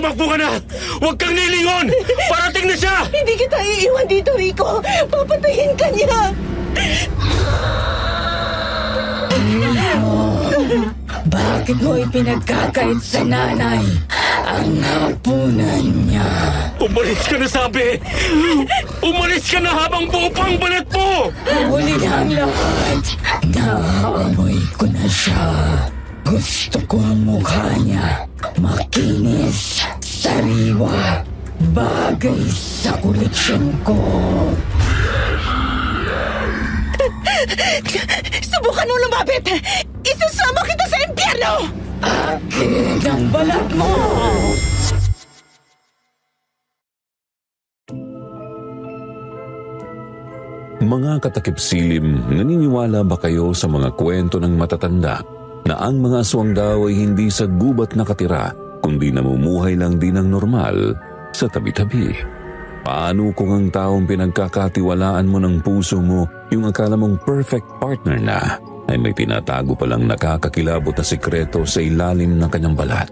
Tumakbo ka na! Huwag kang lilingon! Parating na siya! Hindi kita iiwan dito, Rico. Papatayin ka niya. Bakit mo ipinagkakait sa nanay ang hapunan niya? Umalis ka na, sabi! Umalis ka na habang buo pa ang balat mo! Huli na ang lahat. Naamoy ko na siya. Gusto ko ang mukha niya. Makinis, sariwa. Bagay sa koleksyon ko. Subukan mo lumapit. Isasama kita sa impyerno. Akin ang balat mo! Mga katakip silim, naniniwala ba kayo sa mga kwento ng matatanda na ang mga aswang daw ay hindi sa gubat nakatira kundi namumuhay lang din ng normal sa tabi-tabi? Paano kung ang taong pinagkakatiwalaan mo ng puso mo, yung akala mong perfect partner na, ay may tinatago palang nakakakilabot na sikreto sa ilalim ng kanyang balat?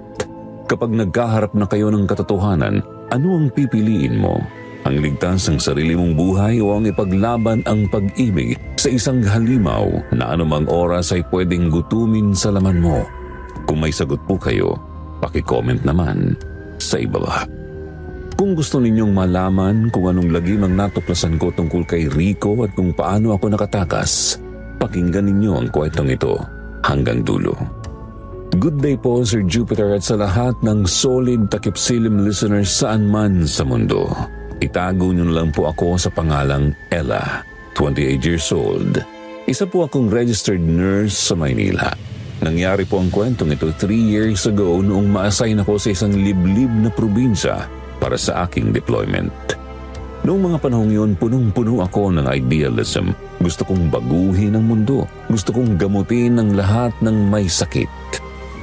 Kapag nagkaharap na kayo ng katotohanan, ano ang pipiliin mo? Ang ligtas ng sarili mong buhay o ang ipaglaban ang pag-ibig sa isang halimaw na anumang oras ay pwedeng gutumin sa laman mo? Kung may sagot po kayo, paki-comment naman sa ibaba. Kung gusto ninyong malaman kung anong lagim ang natuklasan ko tungkol kay Rico at kung paano ako nakatakas, pakinggan ninyo ang kwentong ito hanggang dulo. Good day po, Sir Jupiter, at sa lahat ng solid takip-silim listeners saan man sa mundo. Itago niyo na lang po ako sa pangalang Ella, 28 years old. Isa po akong registered nurse sa Maynila. Nangyari po ang kwentong ito 3 years ago noong ma-assign ako sa isang liblib na probinsya para sa aking deployment. Noong mga panahong yun, punong-puno ako ng idealism. Gusto kong baguhin ang mundo. Gusto kong gamutin ang lahat ng may sakit.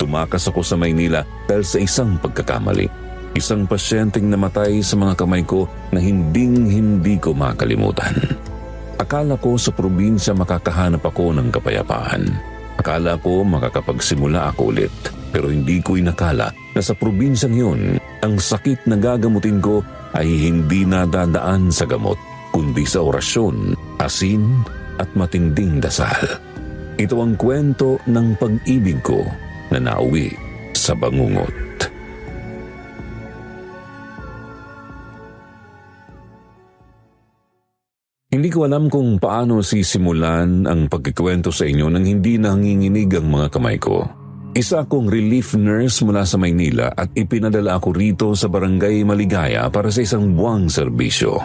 Tumakas ako sa Maynila dahil sa isang pagkakamali. Isang pasyenteng namatay sa mga kamay ko na hinding-hindi ko makalimutan. Akala ko sa probinsya makakahanap ako ng kapayapaan. Akala ko makakapagsimula ako ulit. Pero hindi ko inakala na sa probinsyang yun, ang sakit na gagamutin ko ay hindi nadadaan sa gamot, kundi sa orasyon, asin at matinding dasal. Ito ang kwento ng pag-ibig ko na nauwi sa bangungot. Hindi ko alam kung paano sisimulan ang pagkikwento sa inyo nang hindi nanginginig ang mga kamay ko. Isa akong relief nurse mula sa Maynila at ipinadala ako rito sa Barangay Maligaya para sa isang buwang serbisyo.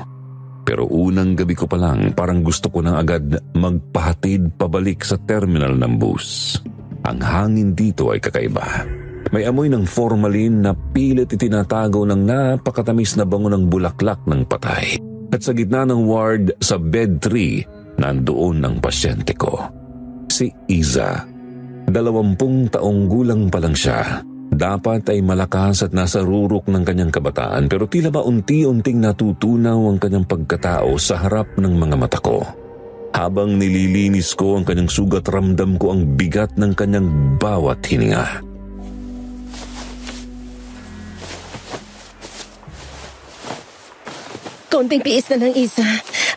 Pero unang gabi ko pa lang parang gusto ko na agad magpahatid pabalik sa terminal ng bus. Ang hangin dito ay kakaiba. May amoy ng formalin na pilit itinatago ng napakatamis na bango ng bulaklak ng patay. At sa gitna ng ward sa bed 3, nandoon ang pasyente ko. Si Iza. 20 taong gulang pa lang siya. Dapat ay malakas at nasa rurok ng kanyang kabataan pero tila ba unti-unting natutunaw ang kanyang pagkatao sa harap ng mga mata ko. Habang nililinis ko ang kanyang sugat, ramdam ko ang bigat ng kanyang bawat hininga. Konting tiis na lang, Isa.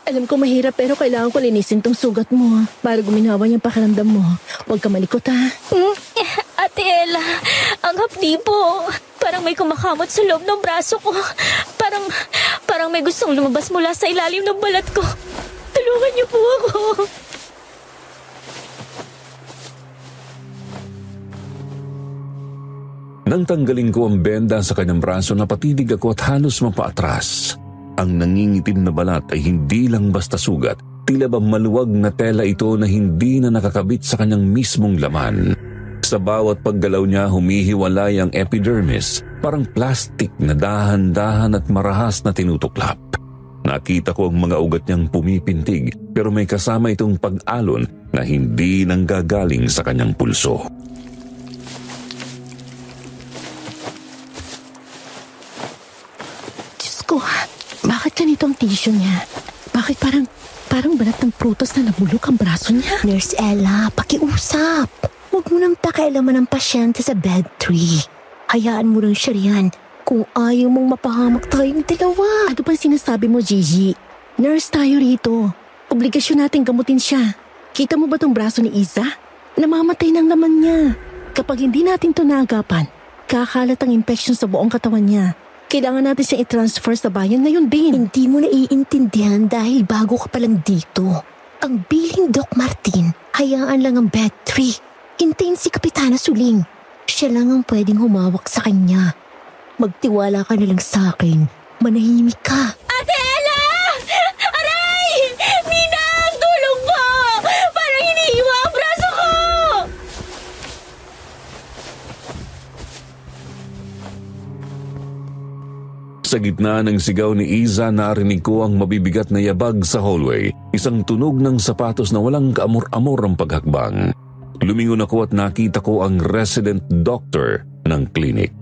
Alam ko mahirap pero kailangan ko linisin tong sugat mo para guminawa yung pakiramdam mo. Huwag ka malikot, ha? Ate Ella, ang hapdi po. Parang may kumakamot sa loob ng braso ko. Parang may gustong lumabas mula sa ilalim ng balat ko. Tulungan niyo po ako. Nang tanggalin ko ang benda sa kanyang braso, napatidig ako at halos mapaatras. Ang nangingitim na balat ay hindi lang basta sugat, tila ba maluwag na tela ito na hindi na nakakabit sa kanyang mismong laman. Sa bawat paggalaw niya humihiwalay ang epidermis, parang plastik na dahan-dahan at marahas na tinutuklap. Nakita ko ang mga ugat niyang pumipintig pero may kasama itong pag-alon na hindi nanggagaling sa kanyang pulso. Diyos ko, bakit ganito ang tissue niya? Bakit parang balat ng prutas na nabulok ang braso niya? Nurse Ella, pakiusap. Huwag mo nang pakialaman ng pasyente sa bed 3. Hayaan mo lang siya riyan. Kung ayaw mong mapahamak tayong dalawa. Ano ba sinasabi mo, Gigi? Nurse tayo rito. Obligasyon natin gamutin siya. Kita mo ba tong braso ni Isa? Namamatay ng laman niya. Kapag hindi natin to naagapan, kakalat ang infection sa buong katawan niya. Kailangan natin siyang i-transfer sa bayan ngayon din. Hindi mo naiintindihan dahil bago ka pa lang dito. Ang biling Doc Martin, hayaan lang ang bed 3. Hintayin si Kapitana Suling. Siya lang ang pwedeng humawak sa kanya. Magtiwala ka na lang sa akin. Manahimik ka. Ate Ella! Aray! Ninang! Tulong po! Parang hinihiwa ang braso ko! Sa gitna ng sigaw ni Iza, narinig ko ang mabibigat na yabag sa hallway. Isang tunog ng sapatos na walang kaamor-amor ang paghakbang. Lumingon ako at nakita ko ang resident doctor ng klinik.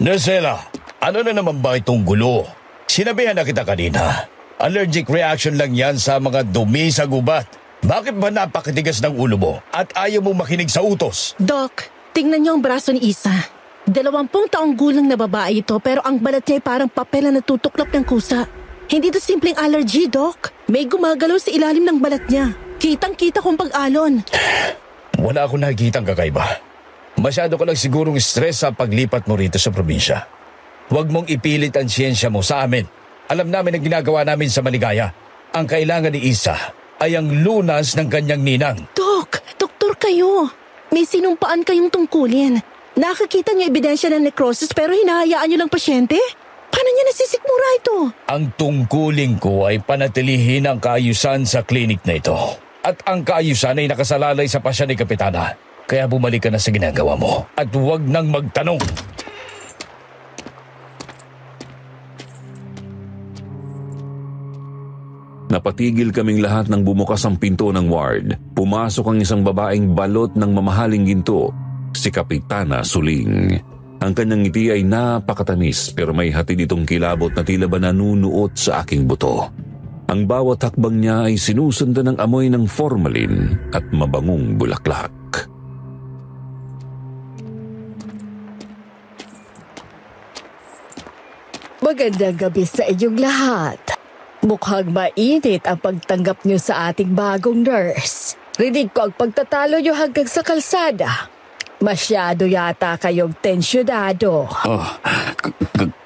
Nurse Ella, ano na naman ba itong gulo? Sinabihan na kita kanina. Allergic reaction lang yan sa mga dumi sa gubat. Bakit ba napakatigas ng ulo mo at ayaw mong makinig sa utos? Doc, tingnan niyo ang braso ni Isa. 20 taong gulang na babae ito pero ang balat niya ay parang papel na natutuklap ng kusa. Hindi ito simpleng allergy, Doc. May gumagalaw sa ilalim ng balat niya. Kitang-kita kong pag-alon. Wala akong nakikitang kakaiba. Masyado ka lang sigurong stress sa paglipat mo rito sa probinsya. Huwag mong ipilit ang siyensya mo sa amin. Alam namin ang ginagawa namin sa Maligaya. Ang kailangan ni Isa ay ang lunas ng kanyang ninang. Doc, doktor kayo. May sinumpaan kayong tungkulin. Nakakita niyo ebidensya ng necrosis pero hinahayaan niyo lang pasyente? Paano niya nasisikmura ito? Ang tungkulin ko ay panatilihin ang kaayusan sa klinik na ito. At ang kaayusan ay nakasalalay sa pasya ni Kapitana. Kaya bumalik ka na sa ginagawa mo at huwag nang magtanong. Napatigil kaming lahat nang bumukas ang pinto ng ward. Pumasok ang isang babaeng balot ng mamahaling ginto, si Kapitana Suling. Ang kanyang ngiti ay napakatamis pero may hatid itong kilabot na tila ba nanunuot sa aking buto. Ang bawat hakbang niya ay sinusundan ng amoy ng formalin at mabangong bulaklak. Magandang gabi sa inyong lahat. Mukhang mainit ang pagtanggap niyo sa ating bagong nurse. Rinig ko ang pagtatalo niyo hanggang sa kalsada. Masyado yata kayong tensyonado.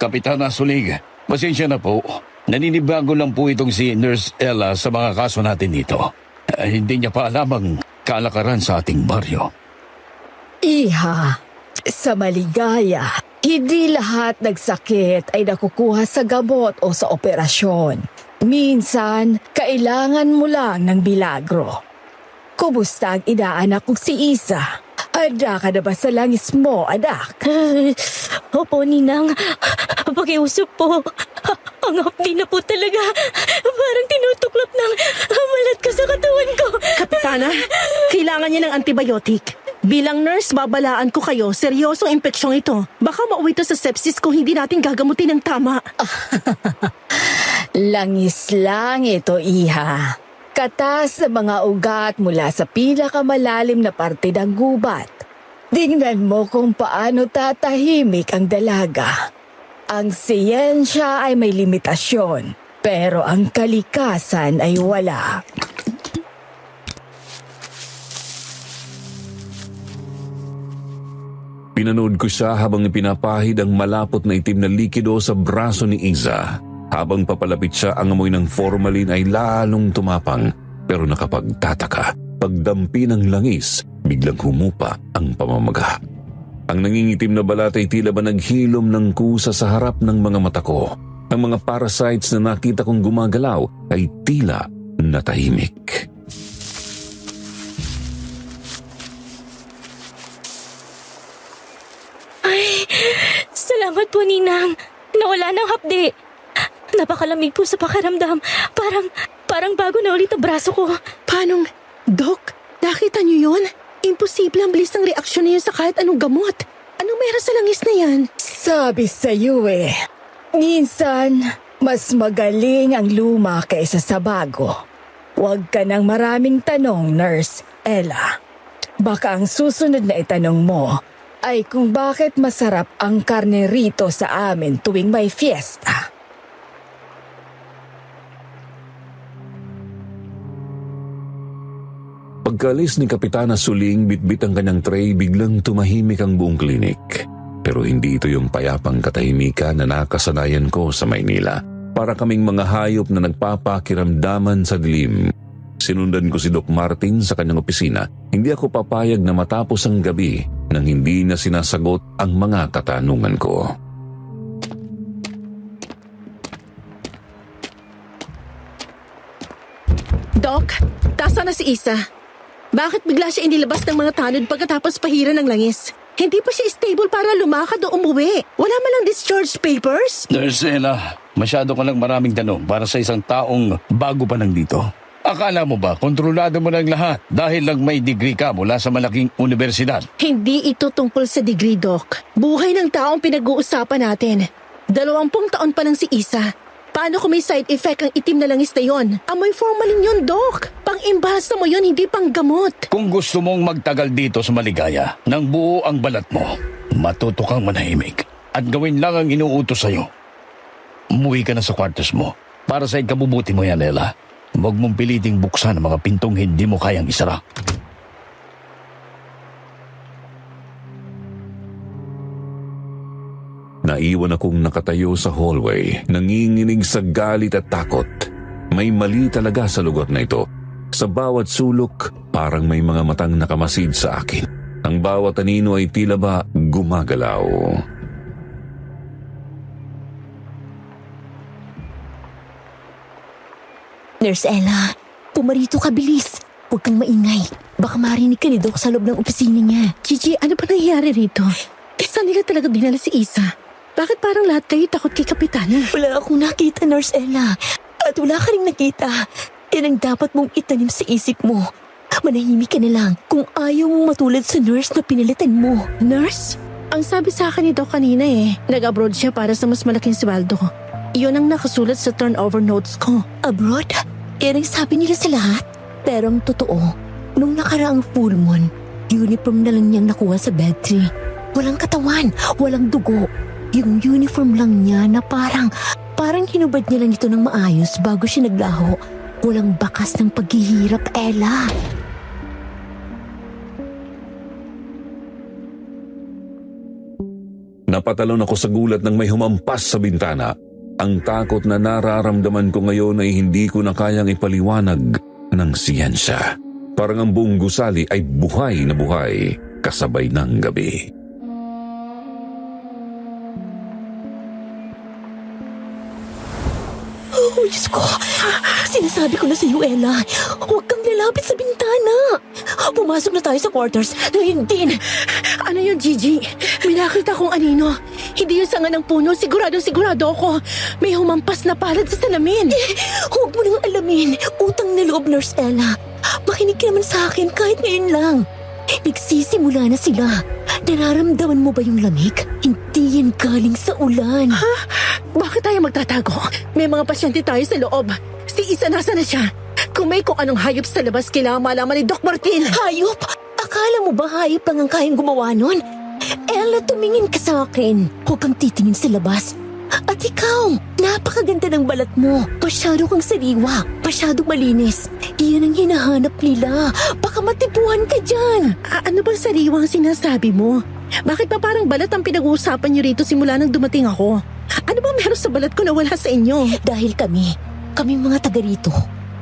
Kapitana Sulig, pasensya na po. Naninibago lang po itong si Nurse Ella sa mga kaso natin dito. Hindi niya pa alam ang kalakaran sa ating baryo. Iha, sa Maligaya, hindi lahat ng sakit ay nakukuha sa gamot o sa operasyon. Minsan, kailangan mo lang ng milagro. Kumusta ang inaanak kong si Isa? Handa ka na ba sa langis mo, anak? Opo, Ninang. Pakiusap po. Ang hapdi na po talaga. Parang tinutuklap ng malat ko sa katawan ko. Kapitana, kailangan niya ng antibiotic. Bilang nurse, babalaan ko kayo. Seryosong impeksyong ito. Baka mauwi ito sa sepsis kung hindi natin gagamutin ng tama. Langis lang ito, Iha. Katas sa mga ugat mula sa pinakamalalim na parte ng gubat. Tingnan mo kung paano tatahimik ang dalaga. Ang siyensya ay may limitasyon, pero ang kalikasan ay wala. Pinanood ko siya habang ipinapahid ang malapot na itim na likido sa braso ni Iza. Habang papalapit siya, ang amoy ng formalin ay lalong tumapang pero nakapagtataka. Pagdampi ng langis, biglang humupa ang pamamaga. Ang nangingitim na balat ay tila ba naghilom ng kusa sa harap ng mga mata ko. Ang mga parasites na nakita kong gumagalaw ay tila natahimik. Salamat po, Ninang. Nawala ng hapdi. Napakalamig po sa pakiramdam. Parang bago na ulit ang braso ko. Paanong, Doc, nakita niyo yun? Imposible ang bilis ng reaksyon niyo sa kahit anong gamot. Anong meron sa langis na yan? Sabi sa'yo minsan mas magaling ang luma kaysa sa bago. Huwag ka ng maraming tanong, Nurse Ella. Baka ang susunod na itanong mo ay kung bakit masarap ang karne rito sa amin tuwing may fiesta. Pagkalis ni Kapitana Suling, bitbit ang kanyang tray, biglang tumahimik ang buong klinik. Pero hindi ito yung payapang katahimikan na nakasanayan ko sa Maynila. Para kaming mga hayop na nagpapakiramdaman sa dilim. Sinundan ko si Doc Martin sa kanyang opisina. Hindi ako papayag na matapos ang gabi nang hindi na sinasagot ang mga katanungan ko. Doc, tasa na si Isa. Bakit bigla siya inilabas ng mga tanod pagkatapos pahira ng langis? Hindi pa siya stable para lumakad o umuwi. Wala man lang discharge papers? Nurse Ella, masyado ka lang maraming tanong para sa isang taong bago pa lang dito. Akala mo ba, kontrolado mo ng lahat dahil lang may degree ka mula sa malaking universidad? Hindi ito tungkol sa degree, Doc. Buhay ng taong pinag-uusapan natin. 20 taon pa lang si Isa. Paano kung may side effect ang itim na langis na yon? Amoy formalin yun, Doc. Pang-imbasa mo yun, hindi pang gamot. Kung gusto mong magtagal dito sa Maligaya, nang buo ang balat mo, matuto kang manahimik at gawin lang ang inuutos sa'yo. Umuwi ka na sa kwartos mo. Para sa ikabubuti mo yan, Ella. Huwag mong piliting buksan ang mga pintong hindi mo kayang isara. Naiwan akong nakatayo sa hallway, nanginginig sa galit at takot. May mali talaga sa lugar na ito. Sa bawat sulok, parang may mga matang nakamasid sa akin. Ang bawat anino ay tila ba gumagalaw. Nurse Ella, pumarito ka bilis. Huwag kang maingay. Baka marinig ka ni Doc sa loob ng opisina niya. Gigi, ano ba nangyayari rito? Saan nila talaga dinala si Isa? Bakit parang lahat kayo takot kay Kapitana? Wala akong nakita, Nurse Ella. At wala ka rin nakita. Yan ang dapat mong itanim sa isip mo. Manahimik ka na lang kung ayaw mong matulad sa nurse na pinalitan mo. Nurse? Ang sabi sa akin ni Doc kanina nag-abroad siya para sa mas malaking sweldo. Iyon ang nakasulat sa turnover notes ko. Abroad? Yan ang sabi nila sa lahat. Pero ang totoo, nung nakaraang full moon, uniform na lang niyang nakuha sa bedtree. Walang katawan, walang dugo. Yung uniform lang niya na parang hinubad niya lang ito ng maayos bago siya naglaho. Walang bakas ng paghihirap, Ella. Napatalon ako sa gulat nang may humampas sa bintana. Ang takot na nararamdaman ko ngayon ay hindi ko na kayang ipaliwanag ng siyensya. Parang ang buong gusali ay buhay na buhay kasabay ng gabi. Oh, Diyos ko. Sinasabi ko na sa iyo, Ella. Huwag kang lalapit sa bintana. Pumasok na tayo sa quarters. Ngayon din. Ano yun, Gigi? May nakita kong anino. Hindi yung sanga ng puno. Sigurado ako. May humampas na palad sa salamin. Huwag mo nang alamin. Utang na loob, Nurse Ella. Makinig ka naman sa akin kahit ngayon lang. Nagsisimula na sila. Nararamdaman mo ba yung lamig? Hindi yan galing sa ulan. Ha? Bakit tayo magtatago? May mga pasyente tayo sa loob. Si Isa nasa na siya? Kung may kung anong hayop sa labas, kailangan malaman ni Doc Martin. Hayop? Akala mo ba hayop lang ang kayang gumawa nun? Ella, tumingin ka sa akin. Huwag kang titingin sa labas. At ikaw, napakaganda ng balat mo. Masyado kang sariwa. Masyado malinis. Iyan ang hinahanap nila. Baka matipuhan ka dyan. Ano bang sariwang sinasabi mo? Bakit pa parang balat ang pinag-uusapan niyo rito simula nang dumating ako? Ano bang meron sa balat ko na wala sa inyo? Dahil kami mga taga rito,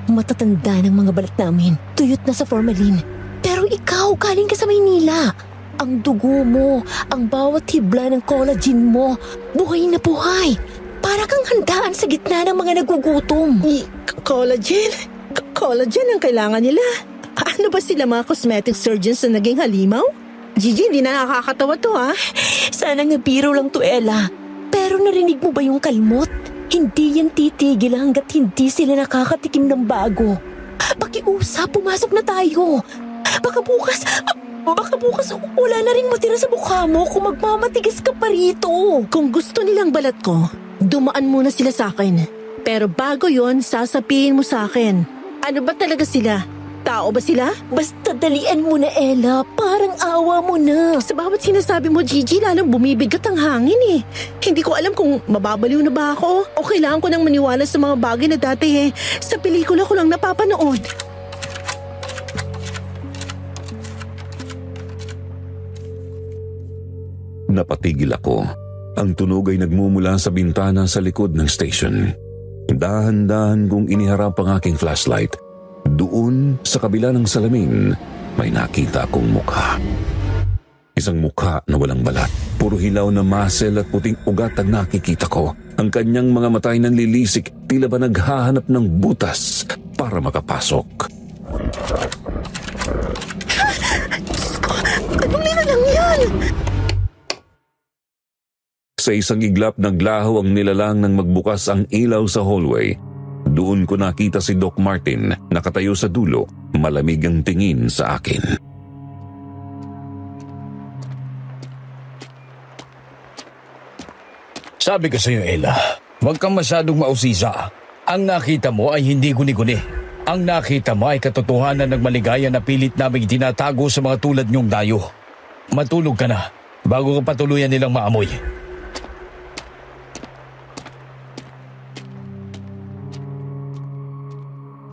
matatanda ng mga balat namin. Tuyot na sa formalin. Pero ikaw, galing ka sa Maynila. Ang dugo mo, ang bawat hibla ng collagen mo, buhay na buhay. Para kang handaan sa gitna ng mga nagugutom. Collagen? Collagen ang kailangan nila? Ano ba sila mga cosmetic surgeons na naging halimaw? Gigi, hindi na nakakatawa to ha? Sana nga biro lang to, Ella. Pero narinig mo ba yung kalmot? Hindi yan titigil hanggat hindi sila nakakatikim ng bago. Pakiusap, pumasok na tayo. Baka bukas wala na rin matira sa mukha mo kung magmamatigas ka pa rito. Kung gusto nilang balat ko, dumaan muna sila sa akin. Pero bago yon, sasabihin mo sa akin. Ano ba talaga sila? Tao ba sila? Basta dalian mo na, Ella. Parang awa mo na. Sa bawat sinasabi mo, Gigi, lalong bumibigat ang hangin eh. Hindi ko alam kung mababaliw na ba ako o kailangan ko nang maniwala sa mga bagay na dati sa pelikula ko lang napapanood. Napatigil ako. Ang tunog ay nagmumula sa bintana sa likod ng station. Dahan-dahan kong iniharap ang aking flashlight. Doon, sa kabila ng salamin, may nakita akong mukha. Isang mukha na walang balat. Puro hilaw na muscle at puting ugat ang nakikita ko. Ang kanyang mga mata ay nanlilisik, tila ba naghahanap ng butas para makapasok. Anong nilalang yan? Sa isang iglap naglaho ang nilalang nang magbukas ang ilaw sa hallway. Doon ko nakita si Doc Martin, nakatayo sa dulo, malamig ang tingin sa akin. Sabi ko sa iyo, Ella, huwag kang masyadong mausisa. Ang nakita mo ay hindi guni-guni. Ang nakita mo ay katotohanan ng maligaya na pilit naming tinatago sa mga tulad niyong dayo. Matulog ka na bago ka patuluyan nilang maamoy.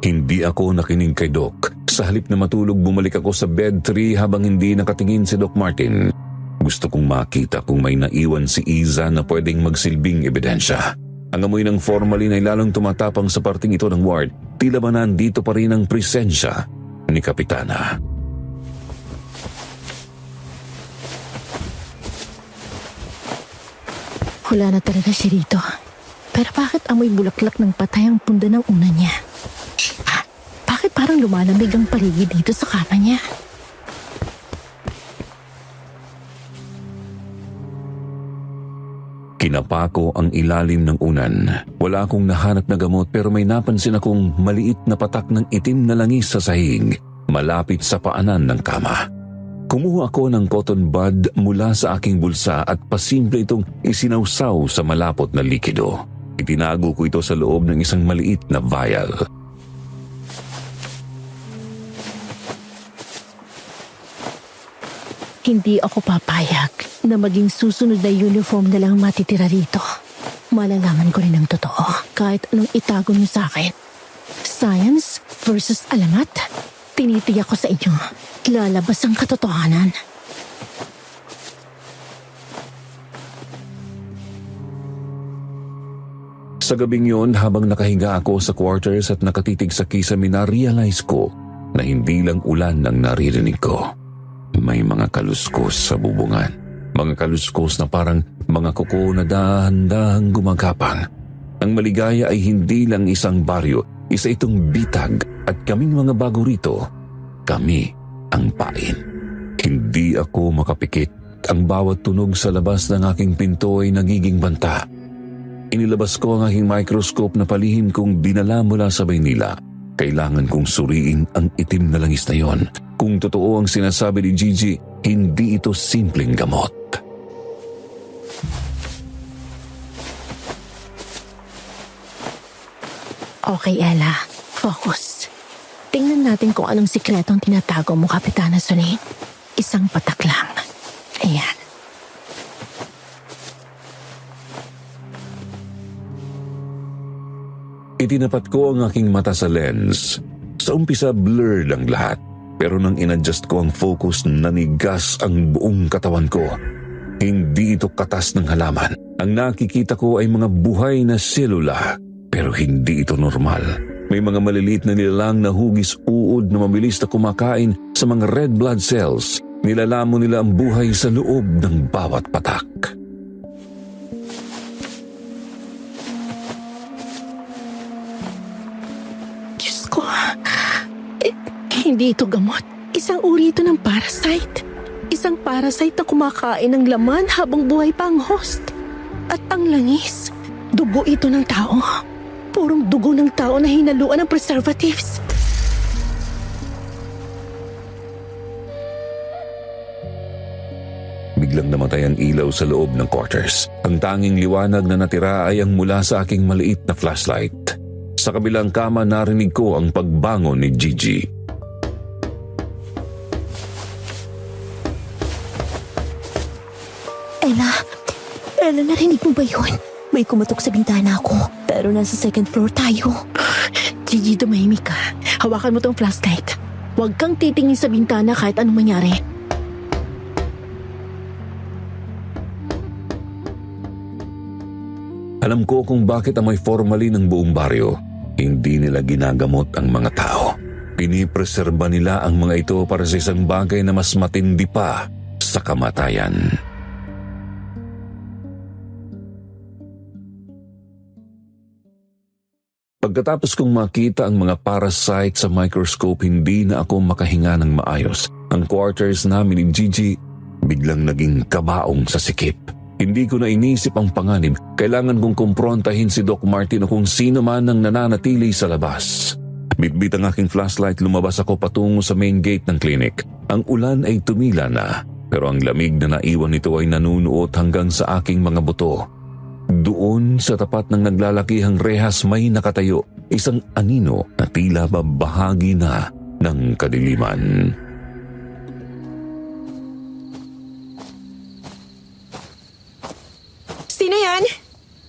Hindi ako nakinig kay Doc. Sa halip na matulog, bumalik ako sa bed tree habang hindi nakatingin si Doc Martin. Gusto kong makita kung may naiwan si Iza na pwedeng magsilbing ebidensya. Ang amoy ng formalin ay lalong tumatapang sa parting ito ng ward. Tila ba nandito pa rin ang presensya ni Kapitana. Wala na talaga siya rito. Pero bakit amoy bulaklak ng patay ang punda ng una niya? Bakit parang lumalamig ang paligid dito sa kama niya? Kinapako ang ilalim ng unan. Wala akong nahanap na gamot pero may napansin akong maliit na patak ng itim na langis sa sahig, malapit sa paanan ng kama. Kumuha ako ng cotton bud mula sa aking bulsa at pasimple itong isinawsaw sa malapot na likido. Itinago ko ito sa loob ng isang maliit na vial. Hindi ako papayag na maging susunod na uniform na lang matitira rito. Malalaman ko rin ang totoo kahit anong itago niyo sa akin. Science versus alamat. Tinitiyak ko sa inyo. Lalabas ang katotohanan. Sa gabing yon, habang nakahiga ako sa quarters at nakatitig sa kisame, na-realize ko na hindi lang ulan ang naririnig ko. May mga kaluskos sa bubungan. Mga kaluskos na parang mga kuko na dahan-dahang gumagapang. Ang Maligaya ay hindi lang isang baryo, isa itong bitag at kaming mga bago rito, kami ang pain. Hindi ako makapikit. Ang bawat tunog sa labas ng aking pinto ay nagiging banta. Inilabas ko ang aking microscope na palihim kong dinala mula sa Maynila. Kailangan kong suriin ang itim na langis na yon. Kung totoo ang sinasabi ni Gigi, hindi ito simpleng gamot. Okay, Ella. Focus. Tingnan natin kung anong sikretong tinatago mo, Kapitana Suling. Isang patak lang. Ayan. Itinapat ko ang aking mata sa lens. Sa umpisa, blurred ang lahat. Pero nang inadjust ko ang focus, nanigas ang buong katawan ko. Hindi ito katas ng halaman. Ang nakikita ko ay mga buhay na selula. Pero hindi ito normal. May mga maliliit na nilalang na hugis uod na mabilis na kumakain sa mga red blood cells. Nilalamon nila ang buhay sa loob ng bawat patak. Diyos ko. Hindi ito gamot. Isang uri ito ng parasite. Isang parasite na kumakain ng laman habang buhay pa ang host. At ang langis, dugo ito ng tao. Purong dugo ng tao na hinaluan ng preservatives. Biglang namatay ang ilaw sa loob ng quarters. Ang tanging liwanag na natira ay ang mula sa aking maliit na flashlight. Sa kabilang kama narinig ko ang pagbangon ni Gigi. Ella, narinig mo ba yun? May kumatok sa bintana ko, pero nasa second floor tayo. Gigi, tumahimik ka. Hawakan mo tong flashlight. Huwag kang titingin sa bintana kahit anong mangyari. Alam ko kung bakit amoy formalin ng buong baryo. Hindi nila ginagamot ang mga tao. Pinipreserba nila ang mga ito para sa isang bagay na mas matindi pa sa kamatayan. Pagkatapos kong makita ang mga parasite sa microscope, hindi na ako makahinga ng maayos. Ang quarters namin ni Gigi biglang naging kabaong sa sikip. Hindi ko na inisip ang panganib. Kailangan kong kumprontahin si Doc Martin o kung sino man ang nananatili sa labas. Bitbit ang aking flashlight, lumabas ako patungo sa main gate ng clinic. Ang ulan ay tumila na, pero ang lamig na naiwan nito ay nanunuot hanggang sa aking mga buto. Doon sa tapat ng naglalakihang rehas may nakatayo, isang anino na tila ba bahagi na ng kadiliman. Sino yan?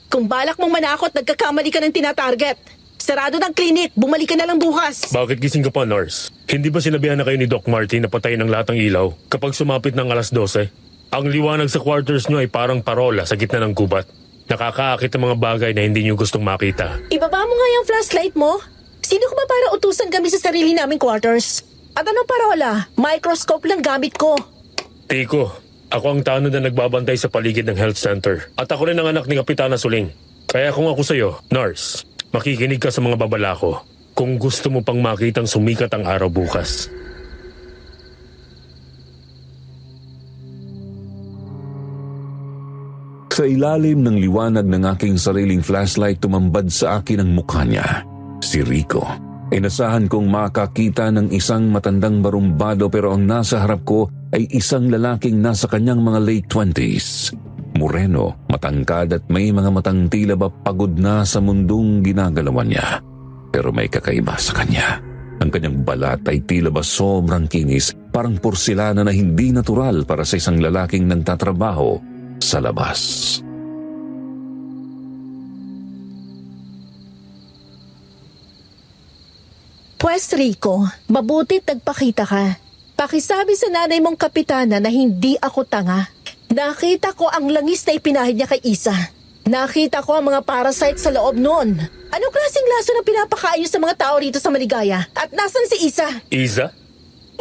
Kung balak mong manakot, nagkakamali ka ng tinatarget. Sarado ng klinik, bumalik ka na lang bukas. Bakit gising ka pa, nurse? Hindi ba sinabihan na kayo ni Doc Martin na patayin ang lahat ng ilaw kapag sumapit ng 12:00? Ang liwanag sa quarters nyo ay parang parola sa gitna ng gubat. Nakakaakit ang mga bagay na hindi nyo gustong makita. Ibaba mo nga yung flashlight mo. Sino ka ba para utusan kami sa sarili naming quarters? At anong parola? Microscope lang gamit ko. Tiko, ako ang tanod na nagbabantay sa paligid ng health center. At ako rin ang anak ni Kapitana Suling. Kaya kung ako sa'yo, nurse, makikinig ka sa mga babala ko kung gusto mo pang makitang sumikat ang araw bukas. Sa ilalim ng liwanag ng aking sariling flashlight, tumambad sa akin ang mukha niya, si Rico. Inasahan kong makakita ng isang matandang barumbado pero ang nasa harap ko ay isang lalaking nasa kanyang mga late 20s. Moreno, matangkad at may mga matang tila ba pagod na sa mundong ginagalawan niya. Pero may kakaiba sa kanya. Ang kanyang balat ay tila ba sobrang kinis, parang porselana na hindi natural para sa isang lalaking nagtatrabaho sa labas. Pwes Rico, mabutit nagpakita ka. Pakisabi sa nanay mong kapitana na hindi ako tanga. Nakita ko ang langis na ipinahid niya kay Isa. Nakita ko ang mga parasite sa loob noon. Anong klaseng laso na pinapakain niyo sa mga tao rito sa Maligaya? At nasan si Isa? Isa?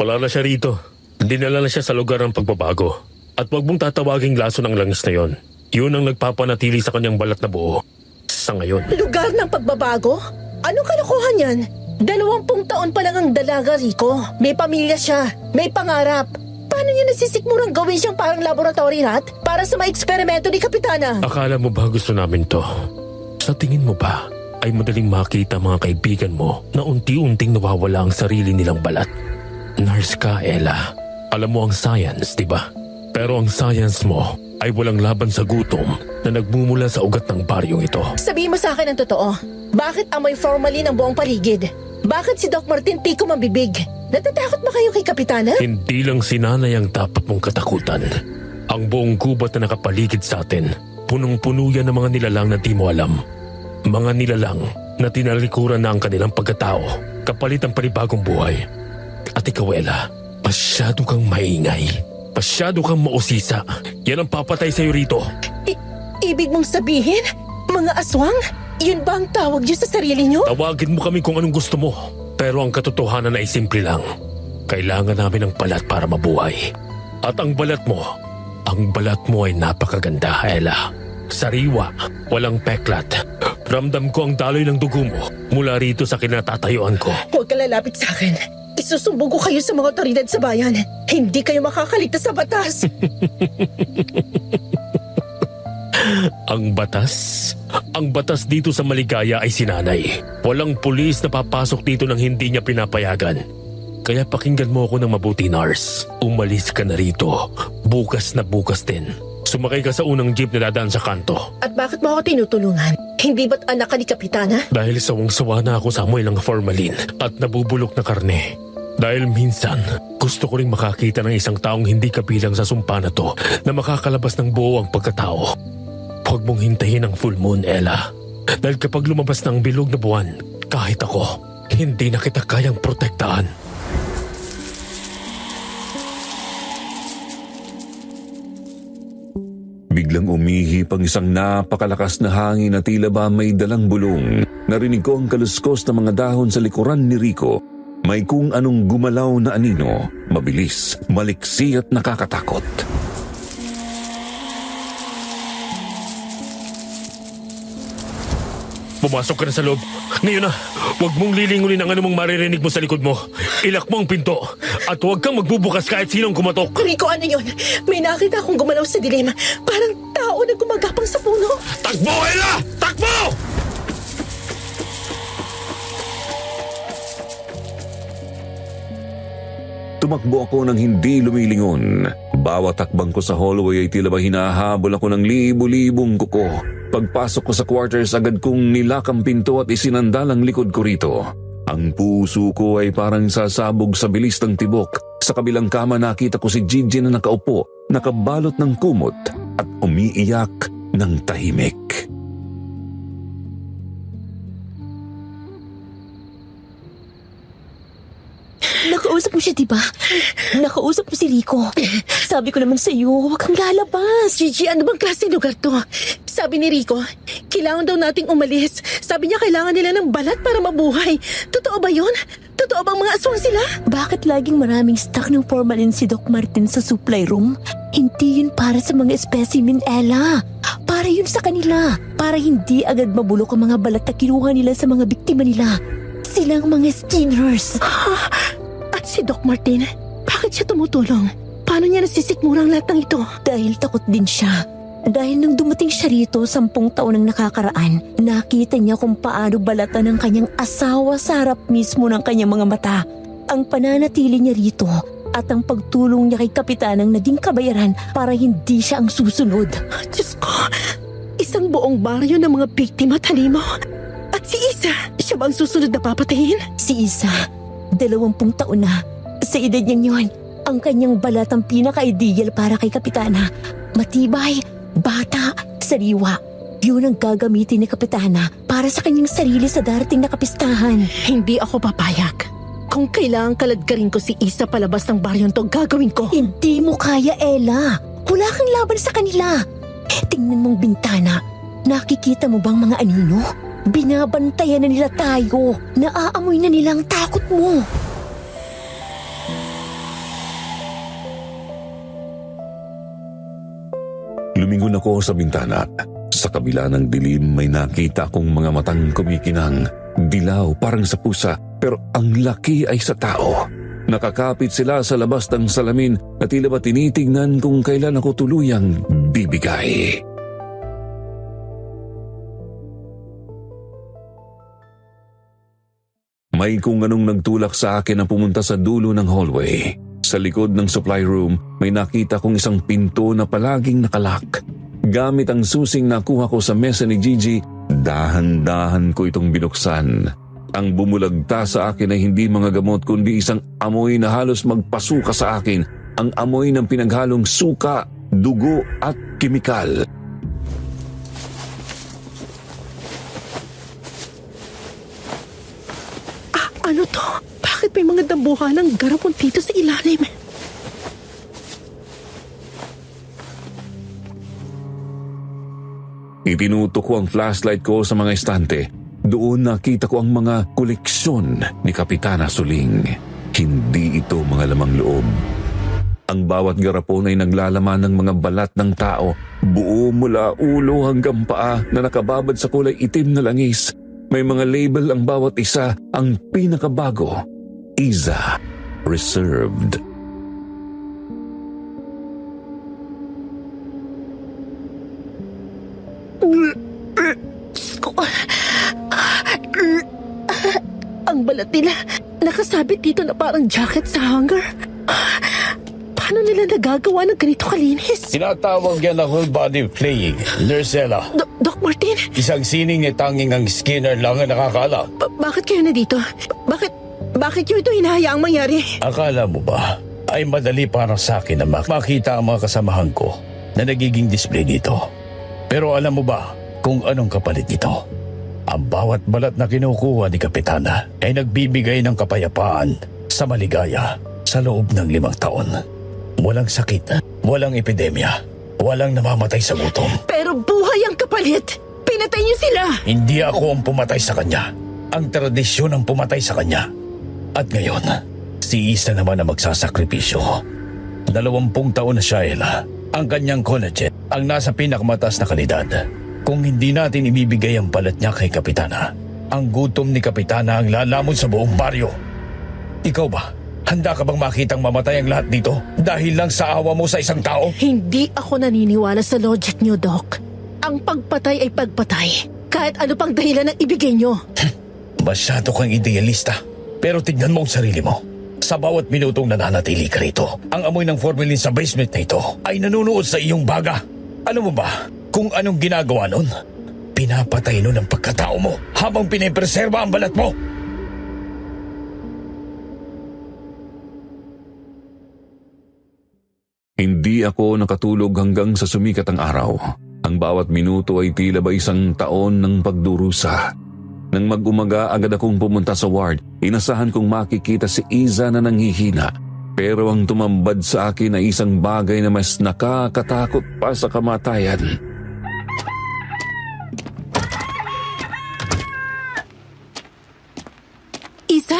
Wala na siya rito. Dinala na siya sa lugar ng pagbabago. At wag mong tatawaging laso ng langis na yon. Yun ang nagpapanatili sa kanyang balat na buo. Sa ngayon. Lugar ng pagbabago? Anong kalokohan yan? 20 taon pa lang ang dalaga, Rico. May pamilya siya. May pangarap. Paano niya nasisikmurang gawin siyang parang laboratory rat para sa mga eksperimento ni Kapitana? Akala mo ba gusto namin to? Sa tingin mo ba ay madaling makita mga kaibigan mo na unti-unting nawawala ang sarili nilang balat? Nurse ka, Ella. Alam mo ang science, di ba? Pero ang science mo ay walang laban sa gutom na nagmumula sa ugat ng baryong ito. Sabihin mo sa akin ang totoo. Bakit amoy formalin ang buong paligid? Bakit si Doc Martin tiko mabibig? Natatakot ba kayo kay Kapitana? Hindi lang si nanay ang dapat mong katakutan. Ang buong gubat na nakapaligid sa atin, punong-puno yan ng mga nilalang na di mo alam. Mga nilalang na tinalikuran na ang kanilang pagkatao, kapalit ang panibagong buhay. At ikaw, Ella, masyado kang maingay. Masyado kang mausisa. Yan ang papatay sa'yo rito. Ibig mong sabihin, mga aswang? Yun ba ang tawag niyo sa sarili niyo? Tawagin mo kami kung anong gusto mo. Pero ang katotohanan ay simple lang. Kailangan namin ng balat para mabuhay. At ang balat mo ay napakaganda, Ella. Sariwa, walang peklat. Ramdam ko ang daloy ng dugo mo mula rito sa kinatatayuan ko. Huwag ka lalapit sa akin. Isusumbong ko kayo sa mga otoridad sa bayan. Hindi kayo makakaligtas sa batas. Ang batas dito sa Maligaya ay sinanay. Walang pulis na papasok dito nang hindi niya pinapayagan. Kaya pakinggan mo ako ng mabuti, nurse. Umalis ka na rito. Bukas na bukas din. Sumakay ka sa unang jeep na dadaan sa kanto. At bakit mo ako tinutulungan? Hindi ba't anak ka ni Kapitana? Dahil sawang-sawa na ako sa amoy ng formalin at nabubulok na karne. Dahil minsan, gusto ko ring makakita ng isang taong hindi kabilang sa sumpa na to na makakalabas ng buo ang pagkatao. Huwag mong hintayin ang full moon, Ella. Dahil kapag lumabas na ang bilog na buwan, kahit ako, hindi na kita kayang protektahan. Biglang umihip ang isang napakalakas na hangin na tila ba may dalang bulong. Narinig ko ang kaluskos na mga dahon sa likuran ni Rico. May kung anong gumalaw na anino, mabilis, maliksi at nakakatakot. Pumasok ka na sa loob. Ngayon na, huwag mong lilingunin ang anumang maririnig mo sa likod mo. Ilak mo ang pinto at huwag kang magbubukas kahit sinong kumatok. Rico, ano yun? May nakita akong gumalaw sa dilim. Parang tao na gumagapang sa puno. Takbo, Ella! Takbo! Tumakbo ako nang hindi lumilingon. Bawat takbang ko sa hallway ay tila ba hinahabol ako ng libu-libong kuko. Pagpasok ko sa quarters, agad kong nilak ang pinto at isinandal ang likod ko rito. Ang puso ko ay parang sasabog sa bilis ng tibok. Sa kabilang kama nakita ko si Gigi na nakaupo, nakabalot ng kumot at umiiyak ng tahimik. Nakausap mo siya, diba? Nakausap mo si Rico. Sabi ko naman sa'yo, huwag kang lalabas. Gigi, ano bang klase lugar to? Sabi ni Rico, kailangan daw nating umalis. Sabi niya kailangan nila ng balat para mabuhay. Totoo ba yun? Totoo bang mga aswang sila? Bakit laging maraming stock ng formalin si Doc Martin sa supply room? Hindi yun para sa mga specimen, Ella. Para yun sa kanila. Para hindi agad mabulok ang mga balat na kinuha nila sa mga biktima nila. Silang mga skinners. At si Doc Martin, bakit siya tumutulong? Paano niya nasisikmura ang lahat ng ito? Dahil takot din siya. Dahil nang dumating siya rito 10 taon ang nakakaraan, nakita niya kung paano balatan ng kanyang asawa sa harap mismo ng kanyang mga mata. Ang pananatili niya rito at ang pagtulong niya kay Kapitanang naging kabayaran para hindi siya ang susunod. Diyos ko, isang buong baryo ng mga biktima talimo. At si Isa, siya ba ang susunod na papatayin? Si Isa, 20 taon na. Sa edad niyang yun, ang kanyang balat ang pinaka-ideal para kay Kapitana. Matibay, bata, sariwa. Yun ang gagamitin ni Kapitana para sa kanyang sarili sa darating na kapistahan. Hindi ako papayag. Kung kailangan kaladkarin ko si Isa palabas ng baryon to, gagawin ko. Hindi mo kaya, Ella. Wala kang laban sa kanila. Tingnan mong bintana. Nakikita mo bang mga anino? Binabantayan na nila tayo. Naaamoy na nila ang takot mo. Lumingon ako sa bintana. Sa kabila ng dilim may nakita akong mga matang kumikinang. Dilaw parang sa pusa, pero ang laki ay sa tao. Nakakapit sila sa labas ng salamin at tila ba tinitingnan kung kailan ako tuluyang bibigay. May kung anong nagtulak sa akin na pumunta sa dulo ng hallway. Sa likod ng supply room, may nakita kong isang pinto na palaging nakalak. Gamit ang susing nakuha ko sa mesa ni Gigi, dahan-dahan ko itong binuksan. Ang bumulagta sa akin ay hindi mga gamot kundi isang amoy na halos magpasuka sa akin. Ang amoy ng pinaghalong suka, dugo at kemikal. Ano to? Bakit may mga dambuhan ng garapon dito sa ilalim? Itinutok ko ang flashlight ko sa mga estante. Doon nakita ko ang mga koleksyon ni Kapitana Suling. Hindi ito mga lamang loob. Ang bawat garapon ay naglalaman ng mga balat ng tao, buo mula ulo hanggang paa na nakababad sa kulay itim na langis. May mga label ang bawat isa, ang pinakabago, Isa Reserved. Ang balat nila, nakasabit dito na parang jacket sa hanger. Paano nila nagagawa ng ganito kalinis? Tinatawag yan na whole body playing, Nurse Ella. Doc Martin, Isang sining ni tanging ang Skinner lang ang nakakaalam. bakit kayo na dito? Bakit nyo ito hinahayaang mangyari? Akala mo ba ay madali para sa akin na makita ang mga kasamahan ko na nagiging display dito? Pero alam mo ba kung anong kapalit nito? Ang bawat balat na kinukuha ni Kapitana ay nagbibigay ng kapayapaan sa maligaya sa loob ng 5 taon. Walang sakit, walang epidemya, walang namamatay sa gutom. Pero buhay ang kapalit! Pinatay niyo sila! Hindi ako ang pumatay sa kanya. Ang tradisyon ang pumatay sa kanya. At ngayon, si Isa naman ang magsasakripisyo. 20 taon na siya, Ella. Ang kanyang collagen ang nasa pinakamataas na kalidad. Kung hindi natin ibibigay ang balat niya kay Kapitana, ang gutom ni Kapitana ang lalamon sa buong baryo. Ikaw ba? Handa ka bang makitang mamatay ang lahat dito dahil lang sa awa mo sa isang tao? Hindi ako naniniwala sa logic niyo, Doc. Ang pagpatay ay pagpatay. Kahit ano pang dahilan ang ibigay niyo. Masyado kang idealista. Pero tignan mo ang sarili mo. Sa bawat minutong nananatili ka rito, ang amoy ng formalin sa basement na ito ay nanunuod sa iyong baga. Alam mo ba kung anong ginagawa nun? Pinapatay nun ang pagkatao mo habang pinipreserba ang balat mo. Hindi ako nakatulog hanggang sa sumikat ang araw. Ang bawat minuto ay tila ba 1 taon ng pagdurusa. Nang mag-umaga, agad akong pumunta sa ward. Inasahan kong makikita si Iza na nanghihina. Pero ang tumambad sa akin ay isang bagay na mas nakakatakot pa sa kamatayan. Isa?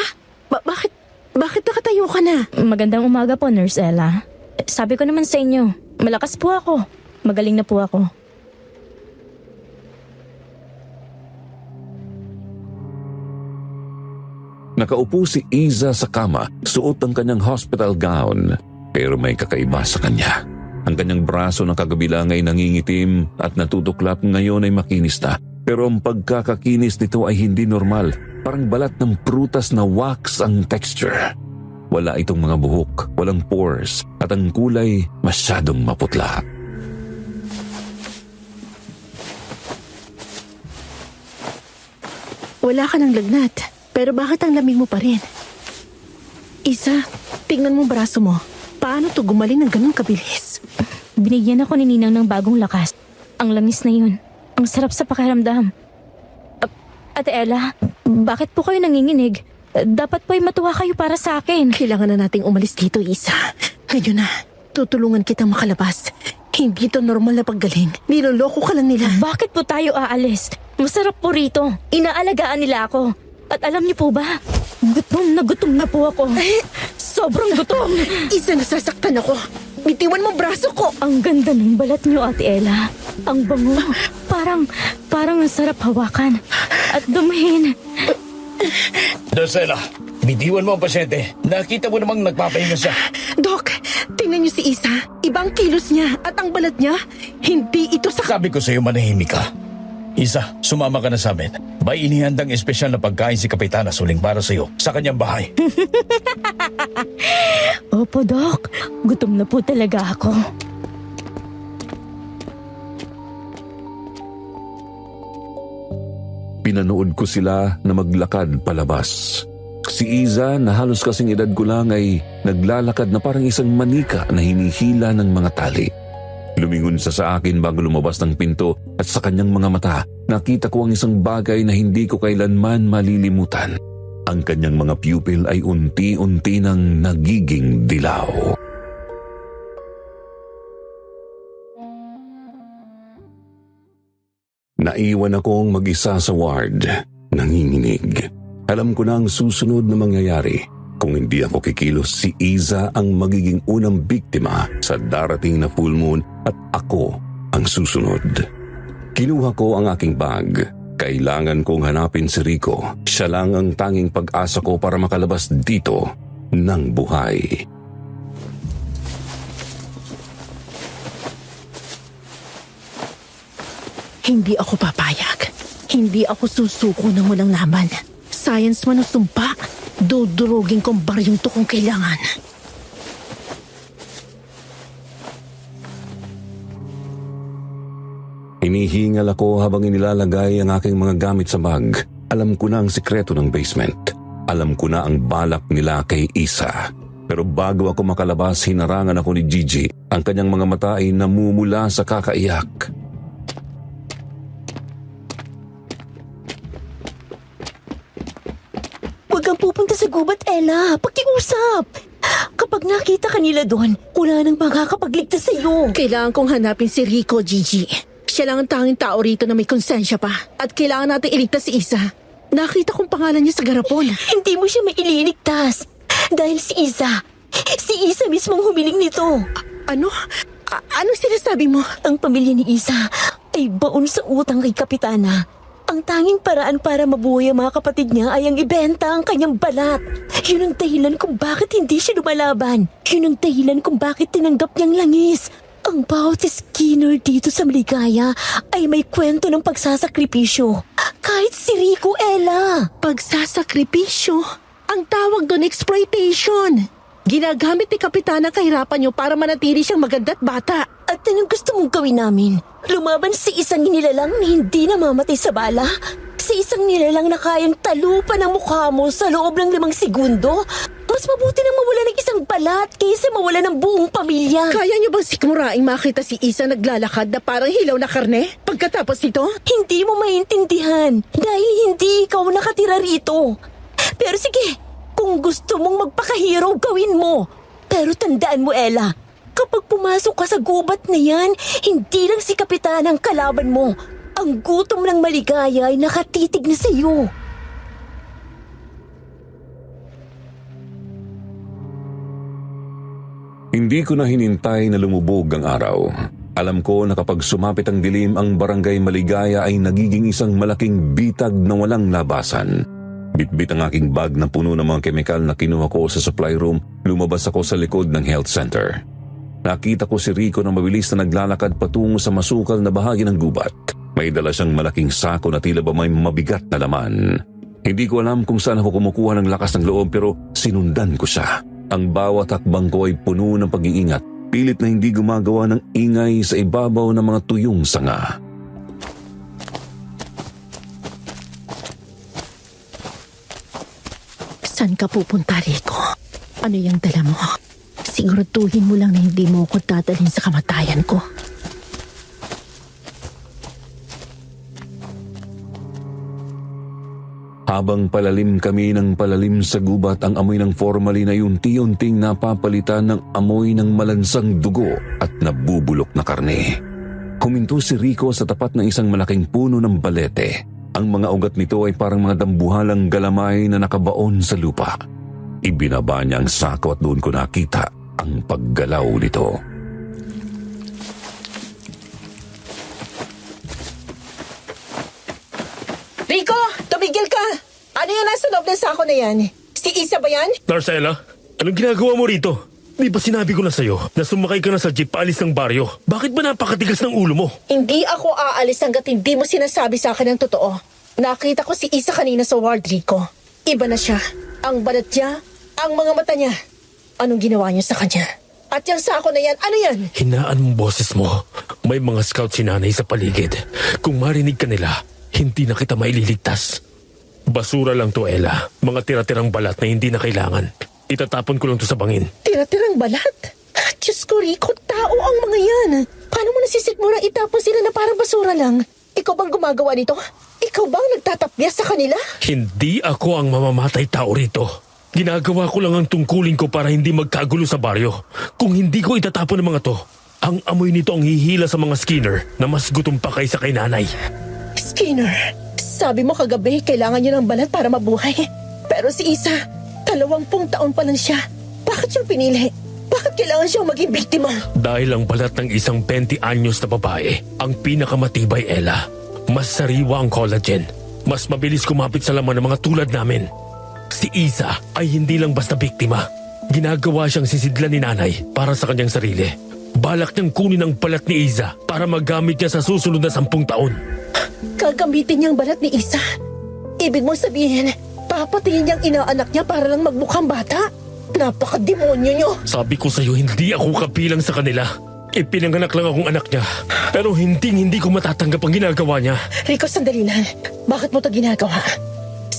Bakit nakatayo ka na? Magandang umaga po, Nurse Ella. Sabi ko naman sa inyo, malakas po ako. Magaling na po ako. Nakaupo si Iza sa kama, suot ang kanyang hospital gown. Pero may kakaiba sa kanya. Ang kanyang braso na kagabilang ay nangingitim at natutuklap, ngayon ay makinis na. Pero ang pagkakakinis nito ay hindi normal. Parang balat ng prutas na wax ang texture. Wala itong mga buhok, walang pores, at ang kulay masyadong maputla. Wala ka ng lagnat. Pero bakit ang lamig mo pa rin? Isa, tingnan mo braso mo. Paano to gumaling ng ganun kabilis? Binigyan ako ni Ninang ng bagong lakas. Ang langis na yun. Ang sarap sa pakiramdam. Ate Ella, bakit po kayo nanginginig? Dapat po ay matuwa kayo para sa akin. Kailangan na nating umalis dito, Isa. Ngayon na, tutulungan kitang makalabas. Hindi to normal na paggaling. Niloloko ka lang nila. Bakit po tayo aalis? Masarap po rito. Inaalagaan nila ako. At alam niyo po ba? Gutom na po ako. Sobrang gutom. Isa, nasasaktan ako. Bitiwan mo braso ko. Ang ganda ng balat niyo, Ate Ella. Ang bango. Parang ang sarap hawakan. At dumihin. Darcela, bitiwan mo ang pasyente. Nakita mo namang nagpapahinga siya. Doc, tingnan niyo si Isa. Ibang kilos niya at ang balat niya, hindi ito sa... Sabi ko sa'yo, manahimik ka. Isa, sumama ka na sa amin. May inihandang espesyal na pagkain si Kapitana Suling para sa'yo sa kanyang bahay. Opo, Doc. Gutom na po talaga ako. Pinanood ko sila na maglakad palabas. Si Iza, na halos kasing edad ko lang, ay naglalakad na parang isang manika na hinihila ng mga tali. Lumingon siya sa akin bago lumabas ng pinto at sa kanyang mga mata, nakita ko ang isang bagay na hindi ko kailanman malilimutan. Ang kanyang mga pupil ay unti-unti nang nagiging dilaw. Naiwan akong mag-isa sa ward, nanginginig. Alam ko na ang susunod na mangyayari. Kung hindi ako kikilos, si Iza ang magiging unang biktima sa darating na full moon at ako ang susunod. Kinuha ko ang aking bag. Kailangan kong hanapin si Rico. Siya lang ang tanging pag-asa ko para makalabas dito ng buhay. Hindi ako papayag. Hindi ako susuko ng walang laman. Science man o sumpa, dudurugin kong baryong to kung kailangan. Hinihingal ako habang inilalagay ang aking mga gamit sa bag. Alam ko na ang sikreto ng basement. Alam ko na ang balak nila kay Isa. Pero bago ako makalabas, hinarangan ako ni Gigi. Ang kanyang mga mata ay namumula sa kakaiyak. Huwag kang pupunta sa gubat, Ella. Pakiusap. Kapag nakita ka nila doon, wala nang makakapagligtas sa'yo. Kailangan kong hanapin si Rico, Gigi. Siya lang ang tanging tao rito na may konsensya pa. At kailangan natin iligtas si Isa. Nakita kong pangalan niya sa garapon. Hindi mo siya maililigtas. Dahil si Isa mismong humiling nito. Ano? Anong sinasabi mo? Ang pamilya ni Isa ay baon sa utang kay Kapitana. Ang tanging paraan para mabuhay ang mga kapatid niya ay ang ibenta ang kanyang balat. Yun ang dahilan kung bakit hindi siya lumalaban. Yun ang dahilan kung bakit tinanggap niyang langis. Ang bawat Skinner dito sa Maligaya ay may kwento ng pagsasakripisyo. Kahit si Rico, Ella. Pagsasakripisyo? Ang tawag doon exploitation. Ginagamit ni Kapitana kahirapan niyo para manatili siyang maganda at bata. At anong gusto mong gawin namin? Lumaban sa isang nilalang na hindi namamatay sa bala? Sa isang nilalang na kayang talupan ang mukha mo sa loob ng 5 segundo? Mas mabuti nang mawala ng isang balat kaysa mawala ng buong pamilya. Kaya niyo bang sikmuraing makita si Isa naglalakad na parang hilaw na karne? Pagkatapos nito? Hindi mo maintindihan dahil hindi ikaw nakatira rito. Pero sige, kung gusto mong magpakahero, gawin mo. Pero tandaan mo, Ella, kapag pumasok ka sa gubat na yan, hindi lang si Kapitan ang kalaban mo. Ang gutom ng Maligaya ay nakatitig na sa iyo. Hindi ko na hinintay na lumubog ang araw. Alam ko na kapag sumapit ang dilim, ang barangay Maligaya ay nagiging isang malaking bitag na walang labasan. Bitbit ang aking bag na puno ng mga kemikal na kinuha ko sa supply room, lumabas ako sa likod ng health center. Nakita ko si Rico na mabilis na naglalakad patungo sa masukal na bahagi ng gubat. May dala siyang malaking sako na tila ba may mabigat na laman. Hindi ko alam kung saan ako kumukuha ng lakas ng loob pero sinundan ko siya. Ang bawat hakbang ko ay puno ng pag-iingat, pilit na hindi gumagawa ng ingay sa ibabaw ng mga tuyong sanga. Saan ka pupunta, Rico? Ano yung dala mo? Siguraduhin mo lang na hindi mo ako dadalhin sa kamatayan ko. Habang palalim kami ng palalim sa gubat, ang amoy ng formalin ay unti-unting napapalitan ng amoy ng malansang dugo at nabubulok na karne. Huminto si Rico sa tapat ng isang malaking puno ng balete. Ang mga ugat nito ay parang mga dambuhalang galamay na nakabaon sa lupa. Ibinaba niya ang sako at doon ko nakita ang paggalaw nito. Rico! Tumigil ka! Ano yung nasa loob ng sako na yan? Si Isa ba yan? Narcela, anong ginagawa mo rito? Di ba sinabi ko na sa'yo na sumakay ka na sa jeep paalis ng baryo? Bakit ba napakatigas ng ulo mo? Hindi ako aalis hanggat hindi mo sinasabi sa akin ang totoo. Nakita ko si Isa kanina sa ward, Rico. Iba na siya. Ang balat niya, ang mga mata niya. Anong ginawa niyo sa kanya? At yung sako na yan, ano yan? Hinaan mong boses mo. May mga scout si nanay sa paligid. Kung marinig ka nila, hindi na kita maililigtas. Basura lang to, Ella. Mga tira-tirang balat na hindi na kailangan. Itatapon ko lang to sa bangin. Tira-tirang balat? Diyos ko, Rico, tao ang mga yan. Paano mo nasisikmura itapon sila na parang basura lang? Ikaw bang gumagawa nito? Ikaw bang nagtatapyas sa kanila? Hindi ako ang mamamatay tao rito. Ginagawa ko lang ang tungkulin ko para hindi magkagulo sa baryo. Kung hindi ko itatapon ng mga to, ang amoy nito ang hihila sa mga Skinner na mas gutom pa kaysa kay nanay. Skinner, sabi mo kagabi kailangan niyo ng balat para mabuhay. Pero si Isa, 20 taon pa lang siya. Bakit siyang pinili? Bakit kailangan siyang maging biktima? Dahil ang balat ng isang 20 anyos na babae ang pinakamatibay, Ella. Mas sariwa ang collagen. Mas mabilis kumapit sa laman ng mga tulad namin. Si Isa ay hindi lang basta biktima. Ginagawa siyang sisidlan ni nanay para sa kanyang sarili. Balak niyang kunin ang balat ni Isa para magamit niya sa susunod na 10 taon. Gagamitin niyang balat ni Isa? Ibig mong sabihin, papatayin niyang inaanak niya para lang magmukhang bata? Napaka-demonyo niyo! Sabi ko sa'yo, hindi ako kabilang sa kanila. Ipinanganak lang akong anak niya. Pero hindi ko matatanggap ang ginagawa niya. Rico, sandali lang. Bakit mo ito ginagawa?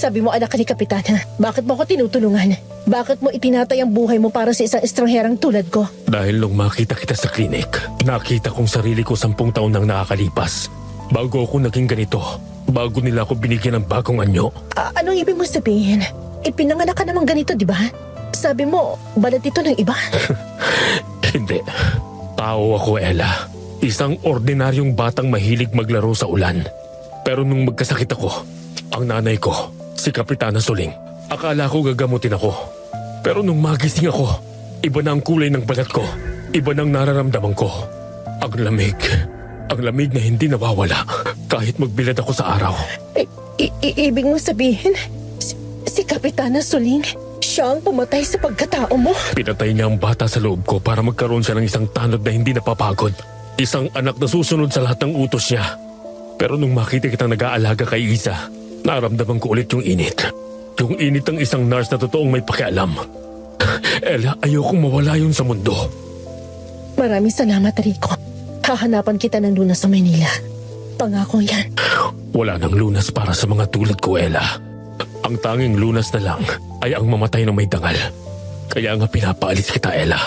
Sabi mo anak ka ni Kapitana, bakit mo ako tinutulungan? Bakit mo itinatay ang buhay mo para sa isang estrangherang tulad ko? Dahil nung makita kita sa klinik, nakita kong sarili ko 10 taon nang nakakalipas. Bago ako naging ganito, bago nila ako binigyan ng bagong anyo. Anong ibig mo sabihin? Ipinanganak ka naman ganito, di ba? Sabi mo, balat ito ng iba. Hindi. Tao ako, Ella. Isang ordinaryong batang mahilig maglaro sa ulan. Pero nung magkasakit ako, ang nanay ko, si Kapitana Suling, akala ko gagamutin ako. Pero nung magising ako, iba na ang kulay ng balat ko. Iba na ang nararamdaman ko. Ang lamig. Ang lamig na hindi nawawala kahit magbilad ako sa araw. Ibig mo sabihin, si Kapitana Suling, siya ang pumatay sa pagkatao mo? Pinatay niya ang bata sa loob ko para magkaroon siya ng isang tanod na hindi napapagod. Isang anak na susunod sa lahat ng utos niya. Pero nung makita kitang nag-aalaga kay Isa, naramdaman ko ulit yung init. Yung init ng isang nurse na totoong may pakialam. Ella, ayokong mawala yun sa mundo. Maraming salamat, Rico. Hahanapan kita ng lunas sa Manila. Pangako yan. Wala nang lunas para sa mga tulad ko, Ella. Ang tanging lunas na lang ay ang mamatay ng may dangal. Kaya nga pinapaalis kita, Ella.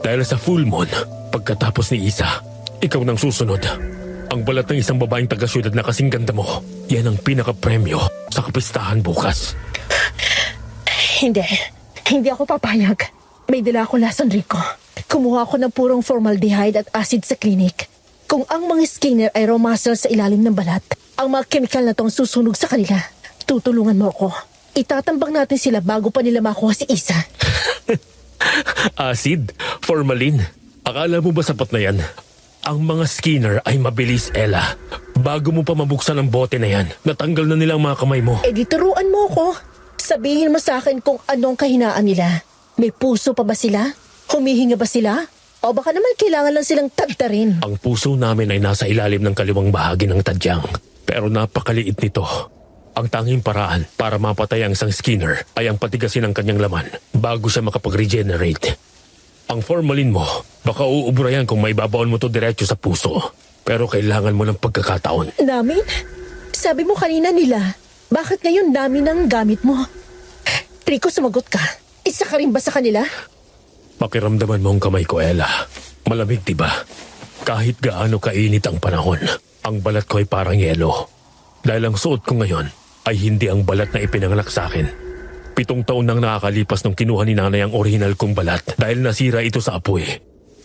Dahil sa full moon, pagkatapos ni Isa, ikaw nang susunod. Ang balat ng isang babaeng taga-syudad na kasing ganda mo, yan ang pinaka-premyo sa kapistahan bukas. Hindi. Hindi ako papayag. May dala ako lason, Rico. Kumuha ako ng purong formaldehyde at acid sa klinik. Kung ang mga skinner ay raw muscle sa ilalim ng balat, ang mga chemical na to ang susunog sa kanila. Tutulungan mo ako. Itatambang natin sila bago pa nila makuha si Isa. Acid? Formalin? Akala mo ba sapat na yan? Ang mga skinner ay mabilis, Ella. Bago mo pa mabuksan ang bote na yan, natanggal na nila ang mga kamay mo. Eh di turuan mo ako. Sabihin mo sa akin kung anong kahinaan nila. May puso pa ba sila? Humihinga ba sila? O baka naman kailangan lang silang tagtarin. Ang puso namin ay nasa ilalim ng kaliwang bahagi ng tadyang. Pero napakaliit nito. Ang tanging paraan para mapatay ang isang skinner ay ang patigasin ang kanyang laman bago siya makapag-regenerate. Ang formalin mo, baka uubra yan kung may babaon mo to diretso sa puso. Pero kailangan mo ng pagkakataon. Namin? Sabi mo kanina nila. Bakit ngayon namin ang gamit mo? Rico, sumagot ka. Isa ka rin ba sa kanila? Pakiramdaman mo ang kamay ko, Ella. Malamig, diba? Kahit gaano kainit ang panahon, ang balat ko ay parang yelo. Dahil ang suot ko ngayon ay hindi ang balat na ipinanganak sa akin. 7 taon nang nakakalipas nung kinuha ni nanay ang orihinal kong balat dahil nasira ito sa apoy.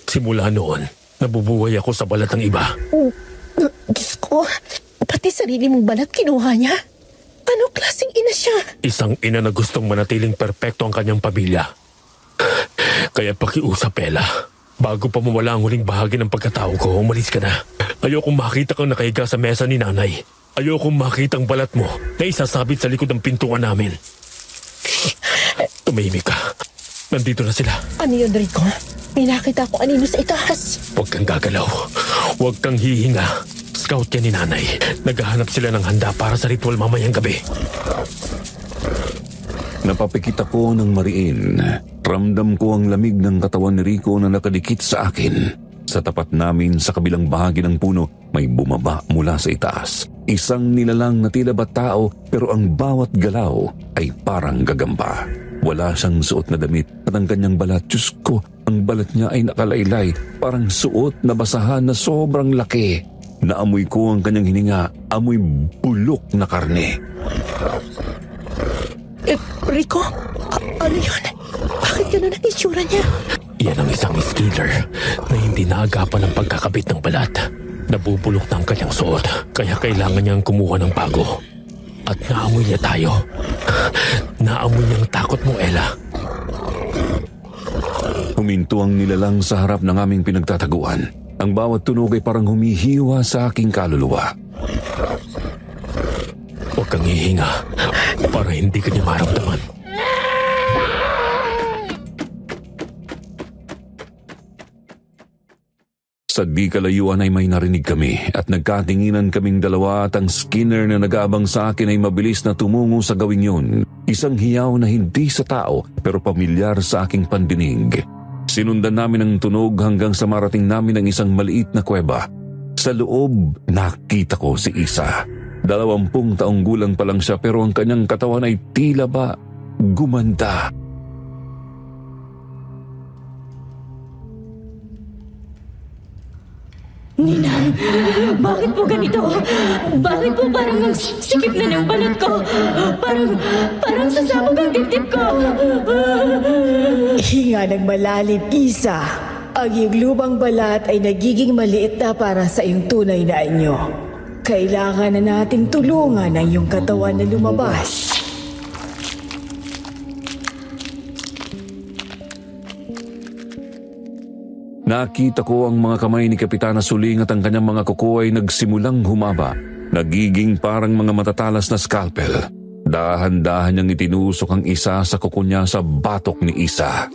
Simula noon, nabubuhay ako sa balat ng iba. Diyos ko, pati sarili mong balat kinuha niya? Ano klaseng ina siya? Isang ina na gustong manatiling perpekto ang kanyang pamilya. Kaya pakiusap, Ella. Bago pa mawala ang huling bahagi ng pagkatao ko, umalis ka na. Ayokong makita kang nakahiga sa mesa ni nanay. Ayokong makita ang balat mo na isasabit sa likod ng pintuan namin. Tumahimik ka. Nandito na sila. Ano yun, Rico? May nakita ko anino sa itaas. Huwag kang gagalaw. Huwag kang hihinga. Scout yan ni nanay. Naghahanap sila ng handa para sa ritual mamayang gabi. Napapikit ako ng mariin. Ramdam ko ang lamig ng katawan ni Rico na nakadikit sa akin. Sa tapat namin sa kabilang bahagi ng puno, may bumaba mula sa itaas. Isang nilalang na tila ba tao pero ang bawat galaw ay parang gagamba. Wala siyang suot na damit at ang kanyang balat, Diyos ko, ang balat niya ay nakalaylay, parang suot na basahan na sobrang laki. Naamoy ko ang kanyang hininga, amoy bulok na karne. Rico, ano yun? Bakit gano'n ang itsura niya? Yan ang isang skinner na hindi naagapan ng pagkakabit ng balat. Nabubulok na ang kanyang suot, kaya kailangan niyang kumuha ng bago. At naamoy niya tayo. Naamoy niyang takot mo, Ella. Huminto ang nilalang sa harap ng aming pinagtataguan. Ang bawat tunog ay parang humihiwa sa aking kaluluwa. Huwag kang hihinga para hindi ka niya maramdaman. Sa di kalayuan ay may narinig kami at nagkatinginan kaming dalawa at ang skinner na nag-aabang sa akin ay mabilis na tumungo sa gawing yun. Isang hiyaw na hindi sa tao pero pamilyar sa aking pandinig. Sinundan namin ang tunog hanggang sa marating namin ang isang maliit na kuweba. Sa loob, nakita ko si Isa. 20 taong gulang pa lang siya pero ang kanyang katawan ay tila ba gumanda. Nina, bakit po ganito? Bakit po parang ang sikip na ng balat ko? Parang sasabog ang dibdib ko. Hinga ng malalim, Isa. Ang iyong lumang balat ay nagiging maliit na para sa iyong tunay na anyo. Kailangan na nating tulungan ang iyong katawan na lumabas. Nakita ko ang mga kamay ni Kapitana Suling at ang kanyang mga kuko ay nagsimulang humaba. Nagiging parang mga matatalas na scalpel. Dahan-dahan niyang itinusok ang isa sa kuko niya sa batok ni Isa.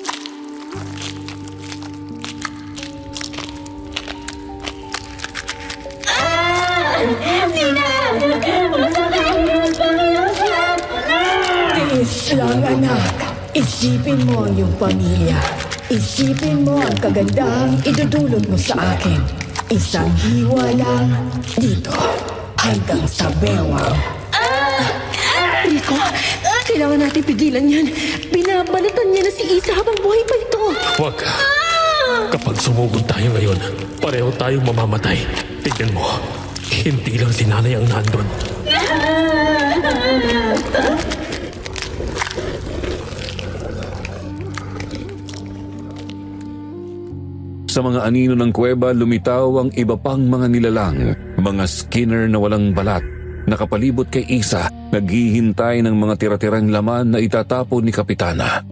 Tiis lang, anak. Isipin mo ang iyong pamilya. Isipin mo ang kagandahang idudulot mo sa akin. Isang hiwa lang dito hanggang sa bewang. Rico, kailangan natin pigilan yan. Binabalatan niya na si Isa habang buhay pa ito. Huwag ka. Kapag sumugod tayo ngayon, pareho tayong mamamatay. Tignan mo, hindi lang si nanay ang nandun. Sa mga anino ng kuweba, lumitaw ang iba pang mga nilalang, mga Skinner na walang balat, nakapalibot kay Isa, naghihintay ng mga tira-tirang laman na itatapon ni Kapitana.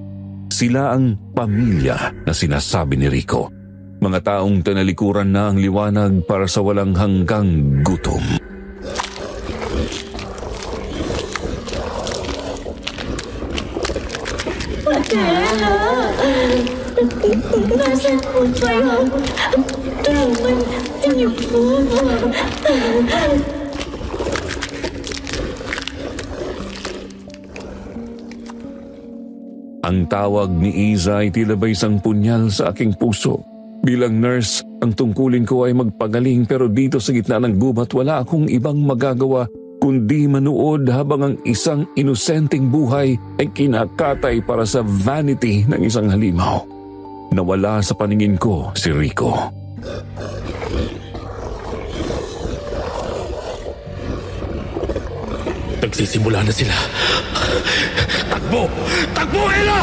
Sila ang pamilya na sinasabi ni Rico. Mga taong tinalikuran na ang liwanag para sa walang hanggang gutom. Nasaan po kayo? Tulungan niyo po. Ang tawag ni Isa ay tila ba isang punyal sa aking puso. Bilang nurse, ang tungkulin ko ay magpagaling pero dito sa gitna ng gubat wala akong ibang magagawa kundi manood habang ang isang inosenteng buhay ay kinakatay para sa vanity ng isang halimaw. Nawala sa paningin ko si Rico. Nagsisimula na sila. Takbo! Takbo, Ella!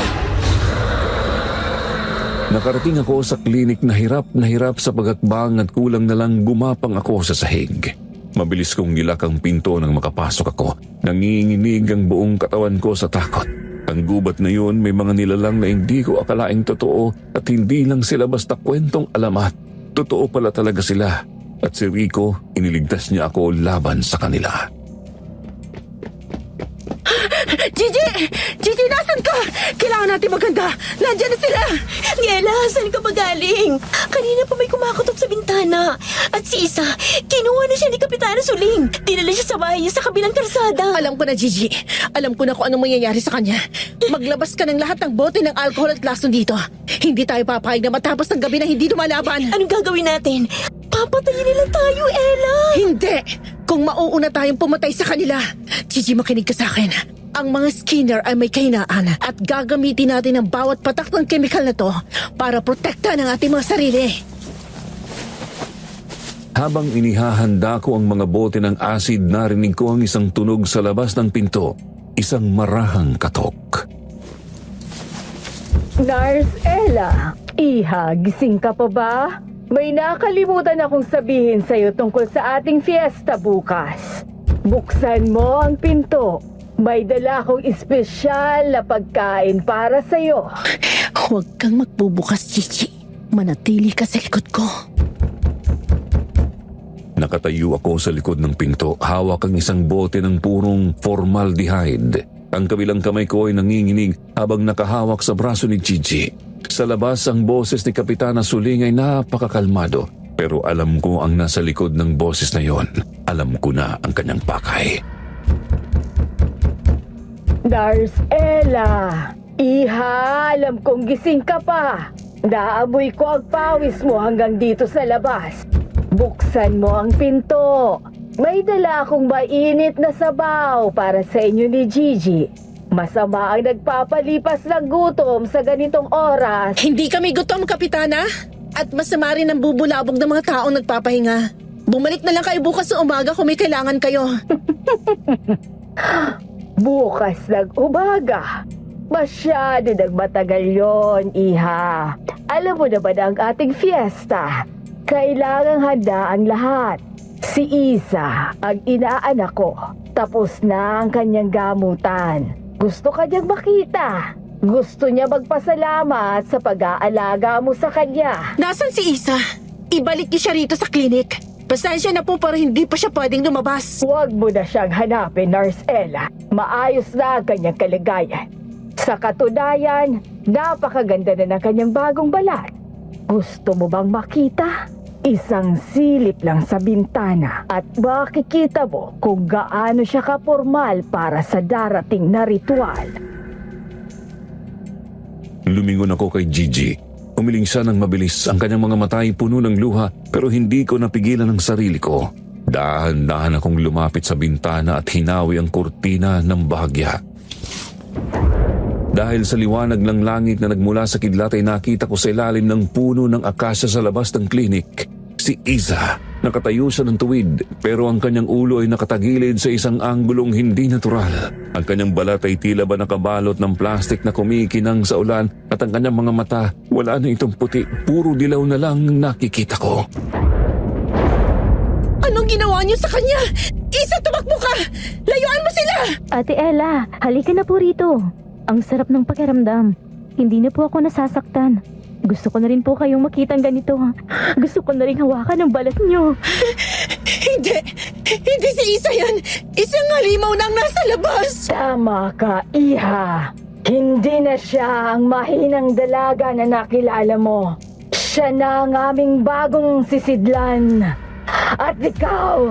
Nakarating ako sa klinik na hirap sa pagakbang at kulang na lang gumapang ako sa sahig. Mabilis kong nilak ang pinto nang makapasok ako. Nanginginig ang buong katawan ko sa takot. Ang gubat na yun may mga nilalang na hindi ko akalaing totoo at hindi lang sila basta kwentong alamat. Totoo pala talaga sila. At si Rico, iniligtas niya ako laban sa kanila. Gigi, nasan ka? Kailangan natin maganda. Nandiyan na sila. Niela, saan ka ba galing? Kanina pa may kumakatok sa bintana. At si Isa, kinuha na siya ni Kapitana Suling. Dinala siya sa bahay niya sa kabilang kalsada. Alam ko na, Gigi. Alam ko na kung anong mangyayari sa kanya. Maglabas ka ng lahat ng bote ng alcohol at lason dito. Hindi tayo papayag na matapos ng gabi na hindi lumalaban. Anong gagawin natin? Papatayin nila tayo, Ella! Hindi! Kung mauuna tayong pumatay sa kanila. Gigi, makinig ka sa akin. Ang mga Skinner ay may kahinaan at gagamitin natin ang bawat patak ng kemikal na to para protektahan ang ating mga sarili. Habang inihahanda ko ang mga bote ng acid, narinig ko ang isang tunog sa labas ng pinto. Isang marahang katok. Nurse Ella, iha, gising ka pa ba? May nakalimutan akong sabihin sa'yo tungkol sa ating fiesta bukas. Buksan mo ang pinto. May dala akong espesyal na pagkain para sa'yo. Huwag kang magbubukas, Gigi. Manatili ka sa likod ko. Nakatayo ako sa likod ng pinto, hawak ang isang bote ng purong formaldehyde. Ang kabilang kamay ko ay nanginginig habang nakahawak sa braso ni Gigi. Sa labas, ang boses ni Kapitana Suling ay napakakalmado. Pero alam ko ang nasa likod ng boses na yon. Alam ko na ang kanyang pakay. Nurse Ella, iha, alam kong gising ka pa. Naamoy ko ang pawis mo hanggang dito sa labas. Buksan mo ang pinto. May dala akong mainit na sabaw para sa inyo ni Gigi. Masama ang nagpapalipas ng gutom sa ganitong oras. Hindi kami gutom, Kapitana. At masama rin ang bubulabog ng mga taong nagpapahinga. Bumalik na lang kayo bukas sa umaga kung may kailangan kayo. Bukas ng umaga. Masyado nagmatagal yon, Iha. Alam mo na ba na ang ating fiesta? Kailangang handa ang lahat. Si Isa, ang inaanak ko, tapos na ang kanyang gamutan. Gusto ka niyang makita. Gusto niya magpasalamat sa pag-aalaga mo sa kanya. Nasaan si Isa? Ibalik niyo siya rito sa klinik. Pasensya na po pero hindi pa siya pwedeng lumabas. Huwag mo na siyang hanapin, Nurse Ella. Maayos na ang kanyang kalagayan. Sa katunayan, napakaganda na ng kanyang bagong balat. Gusto mo bang makita? Isang silip lang sa bintana at makikita mo kung gaano siya kapormal para sa darating na ritual. Lumingon ako kay Gigi. Umiling siya ng mabilis. Ang kanyang mga mata ay puno ng luha pero hindi ko napigilan ang sarili ko. Dahan-dahan akong lumapit sa bintana at hinawi ang kurtina ng bahagya. Dahil sa liwanag ng langit na nagmula sa kidlat ay nakita ko sa ilalim ng puno ng akasya sa labas ng klinik si Isa. Nakatayo siya ng tuwid pero ang kanyang ulo ay nakatagilid sa isang anggulong hindi natural. Ang kanyang balat ay tila ba nakabalot ng plastik na kumikinang sa ulan at ang kanyang mga mata wala na itong puti, puro dilaw na lang nakikita ko. Anong ginawa niyo sa kanya? Isa, tumakbo ka! Layuan mo sila! Ate Ella, halika na po rito. Ang sarap ng pakiramdam. Hindi na po ako nasasaktan. Gusto ko na rin po kayong makitang ganito. Gusto ko na rin hawakan ang balat niyo. Hindi si Isa yan! Isang halimaw na ang nasa labas! Tama ka, Iha. Hindi na siya ang mahinang dalaga na nakilala mo. Siya na ang aming bagong sisidlan. At ikaw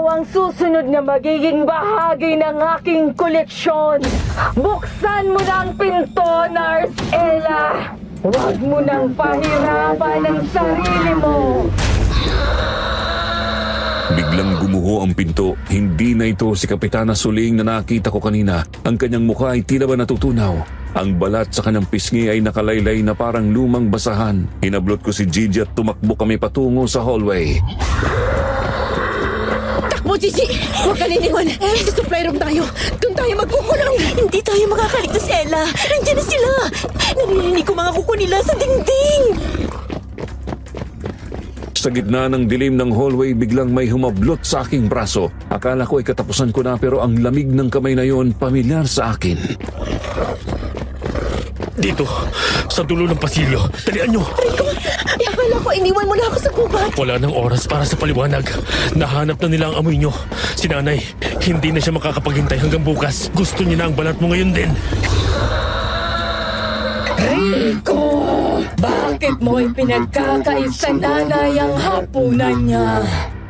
ang susunod na magiging bahagi ng aking koleksyon. Buksan mo na ang pinto, Nurse Ella. Huwag mo nang pahirapan ang sarili mo. Biglang gumuho ang pinto. Hindi na ito si Kapitana Suling na nakita ko kanina. Ang kanyang mukha ay tila ba natutunaw. Ang balat sa kanyang pisngi ay nakalaylay na parang lumang basahan. Hinablot ko si Gigi at tumakbo kami patungo sa hallway. Takbo, Gigi! Huwag ka lilingon! Sa supply room tayo! Doon tayo magkukulong! Hindi tayo makakaligtas, Ella! Nandiyan na sila! Naririnig ko mga kuko nila sa dingding! Sa gitna ng dilim ng hallway, biglang may humablot sa aking braso. Akala ko ay katapusan ko na pero ang lamig ng kamay na yon pamilyar sa akin. Dito, sa dulo ng pasilyo. Dalian nyo! Rico! Akala ko iniwan mo na ako sa gubat! Wala nang oras para sa paliwanag. Nahanap na nila ang amoy nyo. Si nanay, hindi na siya makakapaghintay hanggang bukas. Gusto niya na ang balat mo ngayon din. Rico! Bakit mo ipinagkakaisa nanay ang hapunan niya?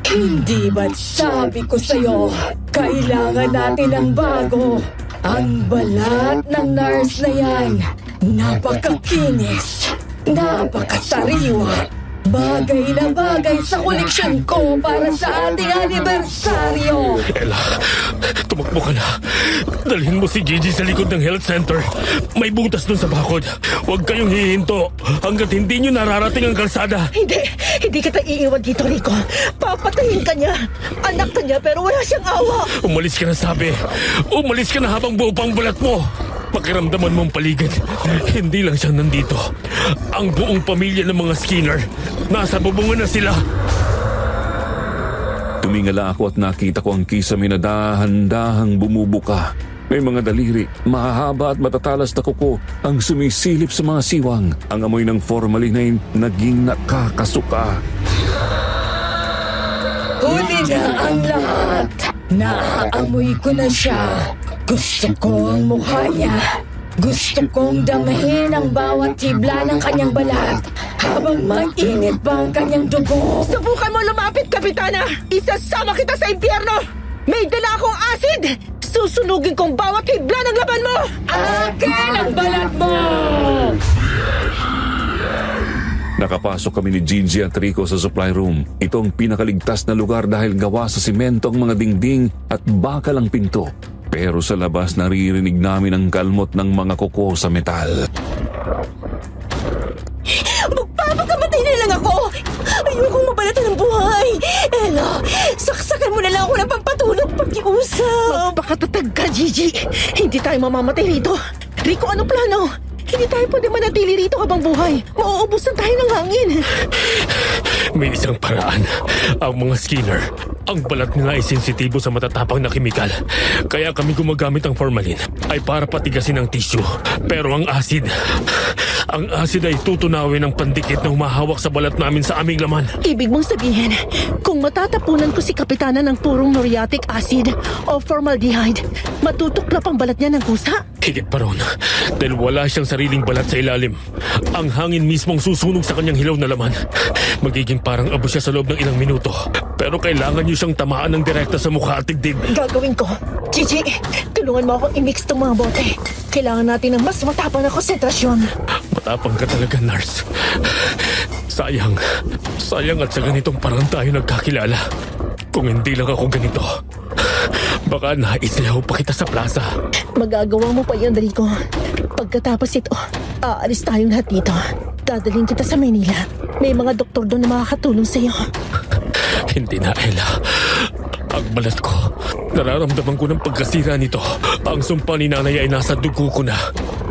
Hindi ba't sabi ko sa'yo, kailangan natin ng bago? Ang balat ng nurse na yan, napakakinis, napakasariwa. Bagay na bagay sa koleksyon ko para sa ating anibersaryo. Ella, tumakbo ka na. Dalhin mo si Gigi sa likod ng health center. May butas dun sa bakod. Huwag kayong hihinto hanggat hindi nyo nararating ang kalsada. Hindi kita iiwan dito, Rico. Papatayin ka niya. Anak ka niya pero wala siyang awa. Umalis ka na, sabi. Umalis ka na habang buo pang balat mo. Pakiramdaman mo ang paligid. Hindi lang siya nandito. Ang buong pamilya ng mga Skinner. Nasa bubungan na sila. Tumingala ako at nakita ko ang kisame na dahan-dahang bumubuka. May mga daliri, mahahaba at matatalas na kuko ang sumisilip sa mga siwang. Ang amoy ng formalin ay naging nakakasuka. Huli na ang lahat. Naaamoy ko na siya. Gusto ko ang mukha niya. Gusto kong damahin ang bawat hibla ng kanyang balat habang mainit pa ang kanyang dugo. Subukan mo lumapit, Kapitana! Isasama kita sa impyerno! May dala akong acid! Susunugin kong bawat hibla ng laban mo! Akin ang balat mo! Nakapasok kami ni Gigi at Rico sa supply room. Ito ang pinakaligtas na lugar dahil gawa sa simento ang mga dingding at bakal ang pinto. Pero sa labas naririnig namin ang kalmot ng mga kuko sa metal. Magpapakamatay na lang ako! Ayokong mabalatan ng buhay! Ella, saksakan mo na lang ako ng pampatulog pag-iusap! Magpakatatag ka, Gigi! Hindi tayo mamamatay rito! Rico, ano plano? Hindi tayo pwede manatili rito habang buhay. Mauubusan tayo ng hangin. May isang paraan. Ang mga skinner, ang balat nila ay sensitibo sa matatapang na kemikal. Kaya kami gumagamit ng formalin ay para patigasin ang tissue. Pero ang acid ay tutunawin ng pandikit na humahawak sa balat namin sa aming laman. Ibig mong sabihin, kung matatapunan ko si Kapitana ng purong muriatic acid o formaldehyde, matutuklap ang balat niya ng kusa? Higit pa ron, dahil wala siyang sariling balat sa ilalim. Ang hangin mismong susunog sa kanyang hilaw na laman. Magiging parang abo siya sa loob ng ilang minuto. Pero kailangan niyo siyang tamaan ng direkta sa mukha at dibdib. Gagawin ko. Gigi, tulungan mo akong i-mix tong mga bote. Kailangan natin ng mas matapang na konsentrasyon. Matapang ka talaga, nurse. Sayang at sa ganitong parang tayo nagkakilala. Kung hindi lang ako ganito, baka naisayaw pa kita sa plaza. Magagawa mo pa yan, Rico. Pagkatapos ito, aalis tayong lahat dito. Dadalhin kita sa Manila. May mga doktor doon na makakatulong sa'yo. Hindi na, Ella. Ang balat ko, nararamdaman ko ng pagkasira nito. Ang sumpa ni nanay ay nasa dugo ko na.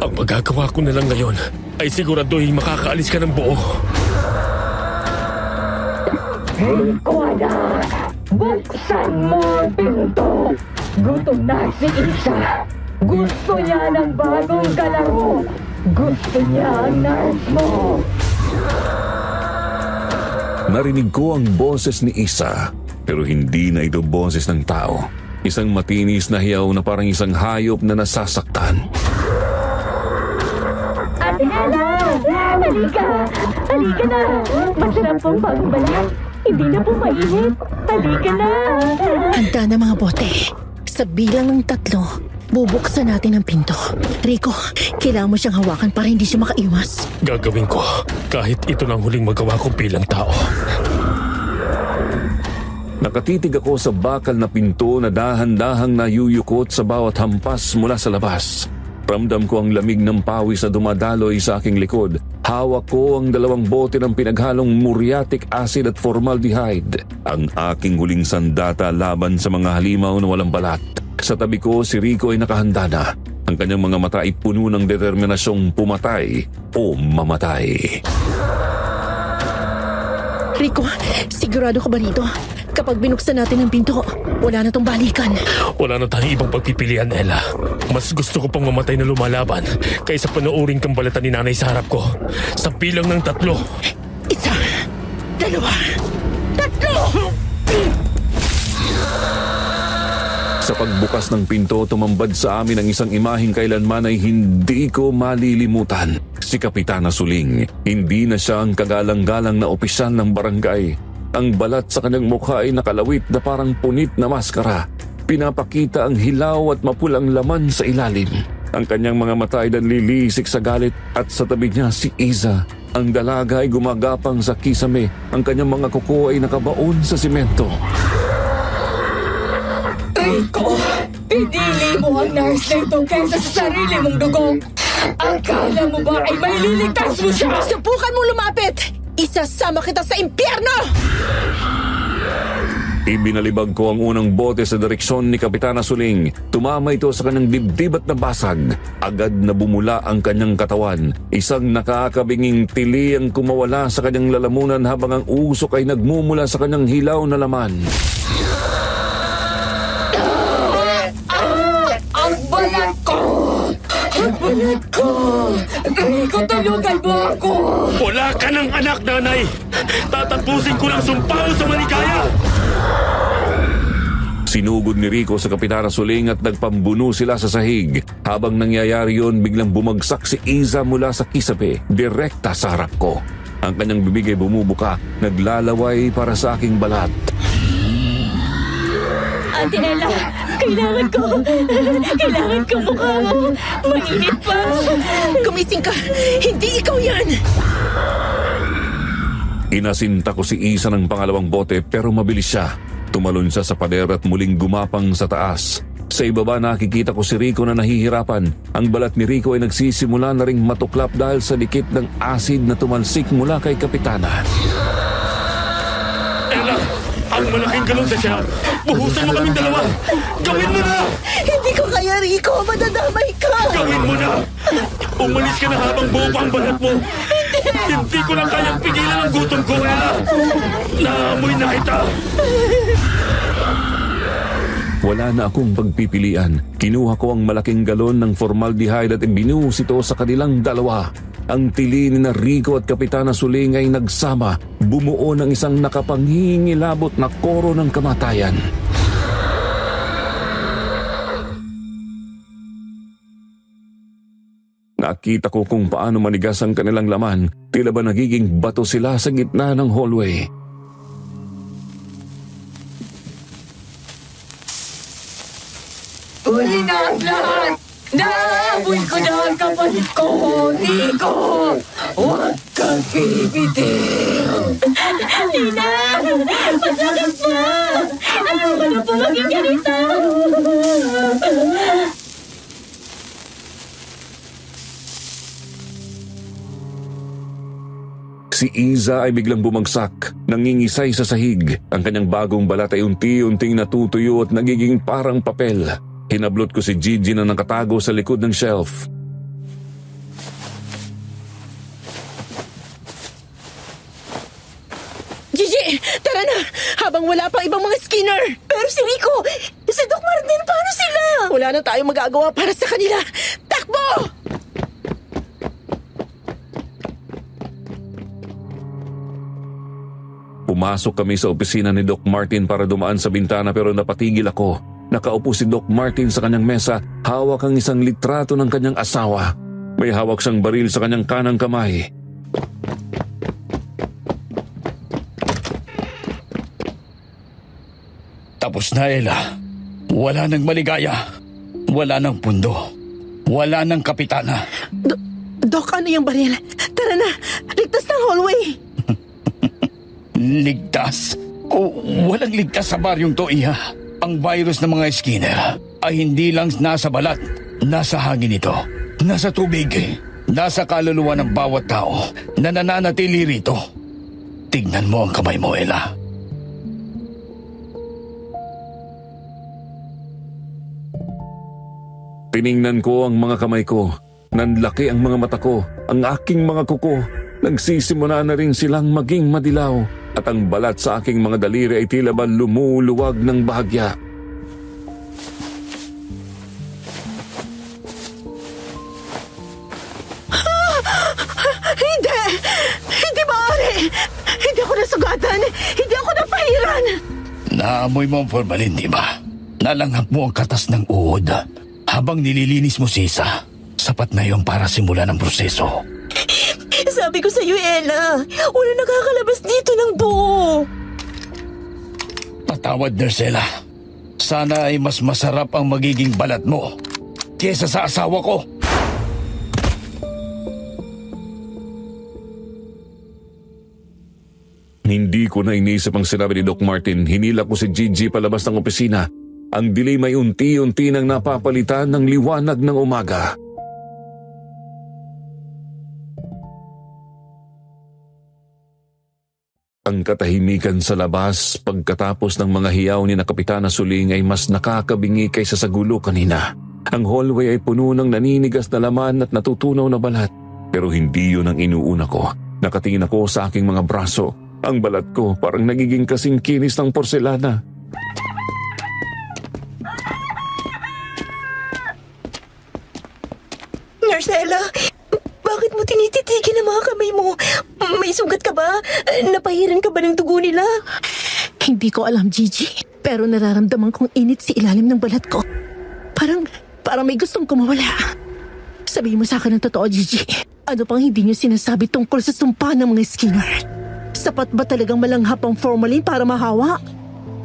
Ang magagawa ko na lang ngayon ay siguraduhin makakaalis ka ng buo. Buksan mo ang pinto! Gutom na si Isa! Gusto niya ng bagong kalaro! Gusto niya ang nurse mo! Narinig ko ang boses ni Isa, pero hindi na ito boses ng tao. Isang matinis na hiyaw na parang isang hayop na nasasaktan. Ate Ella! Halika! Halika na! Masarap pong bagong balat. Hindi na po mainit. Halika na! Handa na mga bote. Sa bilang ng 3, bubuksan natin ang pinto. Rico, kailangan mo siyang hawakan para hindi siya makaiwas. Gagawin ko kahit ito lang huling magawa ko bilang tao. Nakatitig ako sa bakal na pinto na dahan-dahang nayuyukot sa bawat hampas mula sa labas. Ramdam ko ang lamig ng pawis na dumadaloy sa aking likod. Hawak ko ang 2 bote ng pinaghalong muriatic acid at formaldehyde. Ang aking huling sandata laban sa mga halimaw na walang balat. Sa tabi ko, si Rico ay nakahanda na. Ang kanyang mga mata ay puno ng determinasyong pumatay o mamatay. Rico, sigurado ka ba rito? Kapag binuksan natin ang pinto, wala na tong balikan. Wala na tayong ibang pagpipilian, Ella. Mas gusto ko pang mamatay na lumalaban kaysa panoorin kang balatan ni nanay sa harap ko. Sa bilang ng 3. 1, 2, 3! Sa pagbukas ng pinto, tumambad sa amin ang isang imaheng kailanman ay hindi ko malilimutan. Si Kapitana Suling. Hindi na siya ang kagalang-galang na opisyal ng barangay. Ang balat sa kanyang mukha ay nakalawit na parang punit na maskara. Pinapakita ang hilaw at mapulang laman sa ilalim. Ang kanyang mga mata ay nanlilisik sa galit at sa tabi niya si Iza. Ang dalaga ay gumagapang sa kisame. Ang kanyang mga kuko ay nakabaon sa simento. Rico! Pinili mo ang nurse na ito kaysa sa sarili mong dugo! Akala mo ba ay may liligtas mo siya? Subukan mo lumapit! Isasama kita sa impyerno! Ibinalibag ko ang unang bote sa direksyon ni Kapitana Suling. Tumama ito sa kanyang dibdib at nabasag. Agad na bumula ang kanyang katawan. Isang nakakabinging tili ang kumawala sa kanyang lalamunan habang ang usok ay nagmumula sa kanyang hilaw na laman. Ang balat ko! Ang balat ko! Rico, tulungan mo ako! Wala ka ng anak, nanay! Tatapusin ko lang sumpa mo sa maligaya! Sinugod ni Rico sa Kapitana Suling at nagpambuno sila sa sahig. Habang nangyayari yun, biglang bumagsak si Iza mula sa kisabe, direkta sa harap ko. Ang kanyang bibig ay bumubuka, naglalaway para sa aking balat. Ate Ella, kailangan ko mukha mo. Mainit pa. Gumising ka! Hindi ikaw yan! Inasinta ko si Isa ng pangalawang bote pero mabilis siya. Tumalon siya sa pader at muling gumapang sa taas. Sa ibaba nakikita ko si Rico na nahihirapan. Ang balat ni Rico ay nagsisimula na ring matuklap dahil sa dikit ng asid na tumalsik mula kay Kapitana. Ella, ang malaking galon sa siya. Buhusan mo kaming dalawa. Gawin mo na! Hindi ko kaya, Rico. Madadamay ka. Gawin mo na! Umalis ka na habang buo pa ang balat mo. Hindi ko na kayang pigilan ang gutom ko, Ella. Naamoy na kita. Wala na akong pagpipilian. Kinuha ko ang malaking galon ng formaldehyde at ibinuhos ito sa kanilang dalawa. Ang tili ni Rico at Kapitana Suling ay nagsama. Bumuo ng isang nakapanghihingilabot na koro ng kamatayan. Nakita ko kung paano manigas ang kanilang laman. Tila ba nagiging bato sila sa gitna ng hallway. Uli na ang lahat! Naamoy ko na ang kapatid ko, Rico! Huwag kang pipitin! Tina! Masakit pa! Ayaw ko na po maging ganito! Si Iza ay biglang bumagsak, nangingisay sa sahig. Ang kanyang bagong balat ay unti-unting natutuyo at nagiging parang papel. Hinablot ko si Gigi na nakatago sa likod ng shelf. Gigi, tara na! Habang wala pang ibang mga Skinner! Pero si Rico, si Doc Martin, paano sila? Wala na tayong magagawa para sa kanila. Takbo! Pumasok kami sa opisina ni Doc Martin para dumaan sa bintana pero napatigil ako. Nakaupo si Doc Martin sa kanyang mesa, hawak ang isang litrato ng kanyang asawa. May hawak siyang baril sa kanyang kanang kamay. Tapos na, Ella. Wala nang maligaya. Wala nang pundo. Wala nang kapitana. Doc, ano yung baril? Tara na! Ligtas ng hallway! Ligtas? O walang ligtas sa baryong to, Iha. Ang virus ng mga Skinner ay hindi lang nasa balat, nasa hangin ito, nasa tubig, nasa kaluluwa ng bawat tao na nananatili rito. Tignan mo ang kamay mo, Ella. Tiningnan ko ang mga kamay ko. Nanlaki ang mga mata ko, ang aking mga kuko. Nagsisimula na rin silang maging madilaw. At ang balat sa aking mga daliri ay tila ba lumuluwag ng bahagya. Hindi! Hindi maaari! Hindi ako nasugatan! Hindi ako napahiran! Naamoy mo ang formalin, di ba? Nalanghap mo ang katas ng uod. Habang nililinis mo si Isa, sapat na yon para simulan ang proseso. Sabi ko sa iyo, Ella, wala nakakalabas dito ng buo. Patawad, Nursela. Sana ay mas masarap ang magiging balat mo kesa sa asawa ko. Hindi ko na inisip ang sinabi ni Doc Martin. Hinila ko si Gigi palabas ng opisina. Ang dilim ay unti-unti nang napapalitan ng liwanag ng umaga. Ang katahimikan sa labas pagkatapos ng mga hiyaw ni na Kapitana Suling ay mas nakakabingi kaysa sa gulo kanina. Ang hallway ay puno ng naninigas na laman at natutunaw na balat. Pero hindi yun ang inuuna ko. Nakatingin ako sa aking mga braso. Ang balat ko parang nagiging kasing kinis ng porselana. Nursela, bakit mo tinititigil ang mga kamay mo? May sugat ka ba? Napahiran ka ba ng dugo nila? Hindi ko alam, Gigi. Pero nararamdaman kong init sa ilalim ng balat ko. Parang may gustong kumawala. Sabihin mo sa akin ang totoo, Gigi. Ano pang hindi niyo sinasabi tungkol sa sumpa ng mga Skinner? Sapat ba talagang malanghap ang formalin para mahawa?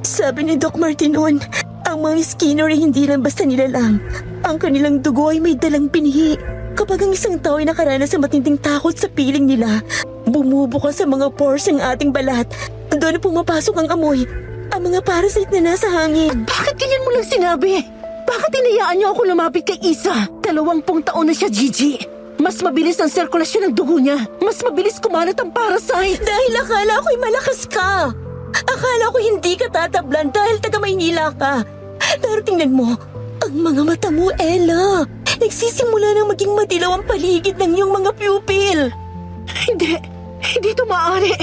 Sabi ni Doc Martin noon, ang mga Skinner ay hindi lang basta nilalang. Ang kanilang dugo ay may dalang pinhi. Kapag ang isang tao ay nakaranas sa matinding takot sa piling nila, Bumubukas sa mga pores ang ating balat. Doon pumapasok ang amoy. Ang mga parasite na nasa hangin. Bakit ganyan mo lang sinabi? Bakit hinayaan niyo ako lumapit kay Isa? 20 taon na siya, Gigi. Mas mabilis ang sirkulasyon ng dugo niya. Mas mabilis kumalat ang parasite. Dahil akala ko'y malakas ka. Akala ko hindi ka tatablan dahil taga Maynila ka. Pero tingnan mo, ang mga mata mo, Ella. Nagsisimula nang maging madilaw ang paligid ng iyong mga pupil. Hindi ito maaari.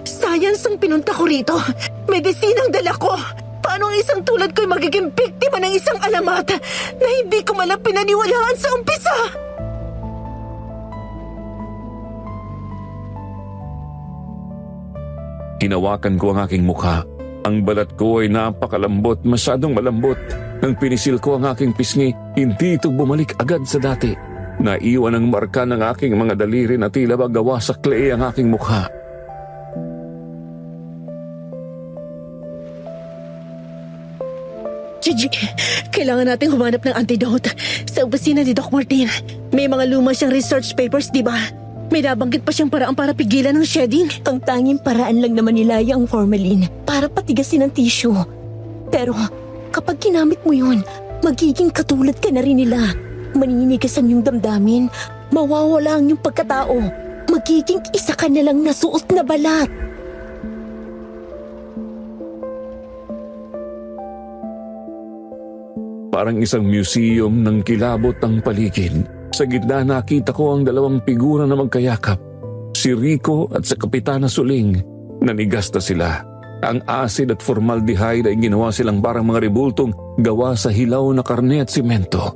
Science ang pinunta ko rito. Medisinang dala ko. Paano ang isang tulad ko'y magiging biktima ng isang alamat na hindi ko malang pinaniwalaan sa umpisa? Hinawakan ko ang aking mukha. Ang balat ko ay napakalambot, masyadong malambot. Nang pinisil ko ang aking pisngi, hindi ito bumalik agad sa dati. Naiwan ang marka ng aking mga daliri na tila ba gawa sa clay ang aking mukha. Gigi, kailangan nating humanap ng antidote sa opisina ni Doc Martin. May mga luma siyang research papers, di ba? May nabanggit pa siyang paraan para pigilan ng shedding. Ang tanging paraan lang naman nila ang formalin para patigasin ang tissue. Pero kapag ginamit mo yun, magiging katulad ka na rin nila. Maninigas ang iyong damdamin, mawawala ang iyong pagkatao. Magiging isa ka na lang nasuot na balat. Parang isang museum ng kilabot ang paligid. Sa gitna nakita ko ang dalawang figura na magkayakap. Si Rico at sa Kapitana Suling. Nanigas na sila. Ang acid at formaldehyde ay ginawa silang parang mga rebultong gawa sa hilaw na karne at simento.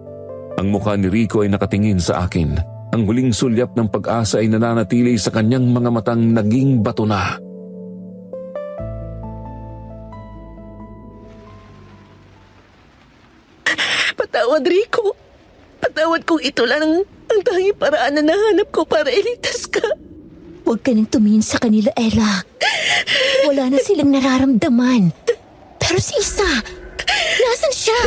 Ang mukha ni Rico ay nakatingin sa akin. Ang huling sulyap ng pag-asa ay nananatili sa kanyang mga matang naging bato na. Patawad, Rico. Patawad kung ito lang ang tanging paraan na nahanap ko para iligtas ka. Huwag ka nang tumingin sa kanila, Ella. Wala na silang nararamdaman. Pero si Isa, nasan siya?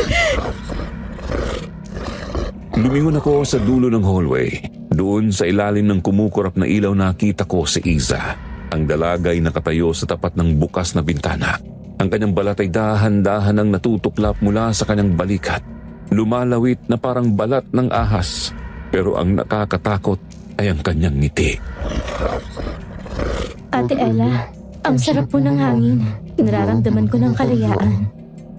Lumingon ako sa dulo ng hallway. Doon sa ilalim ng kumukurap na ilaw nakita ko si Isa. Ang dalaga ay nakatayo sa tapat ng bukas na bintana. Ang kanyang balat ay dahan-dahan ang natutuklap mula sa kanyang balikat. Lumalawit na parang balat ng ahas. Pero ang nakakatakot ay ang kanyang ngiti. Ate Ella, ang sarap po ng hangin. Nararamdaman ko ng kalayaan.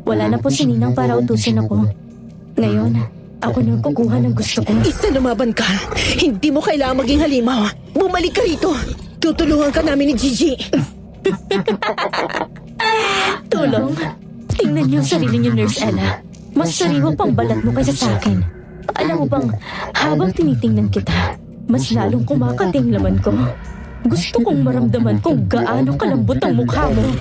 Wala na po si Ninang para utusin ako. Ngayon, ako na kukuha ng gusto ko. Isa, lumaban ka. Hindi mo kailangan maging halimaw. Bumalik ka rito. Tutulungan ka namin ni Gigi. Tulong? Tingnan niyo ang sarili niyo, Nurse Ella. Mas sariwa pang balat mo kaysa sa akin. Alam mo bang, habang tinitingnan kita, mas lalong kumakating laman ko. Gusto kong maramdaman kung gaano kalambot ang mukha mo.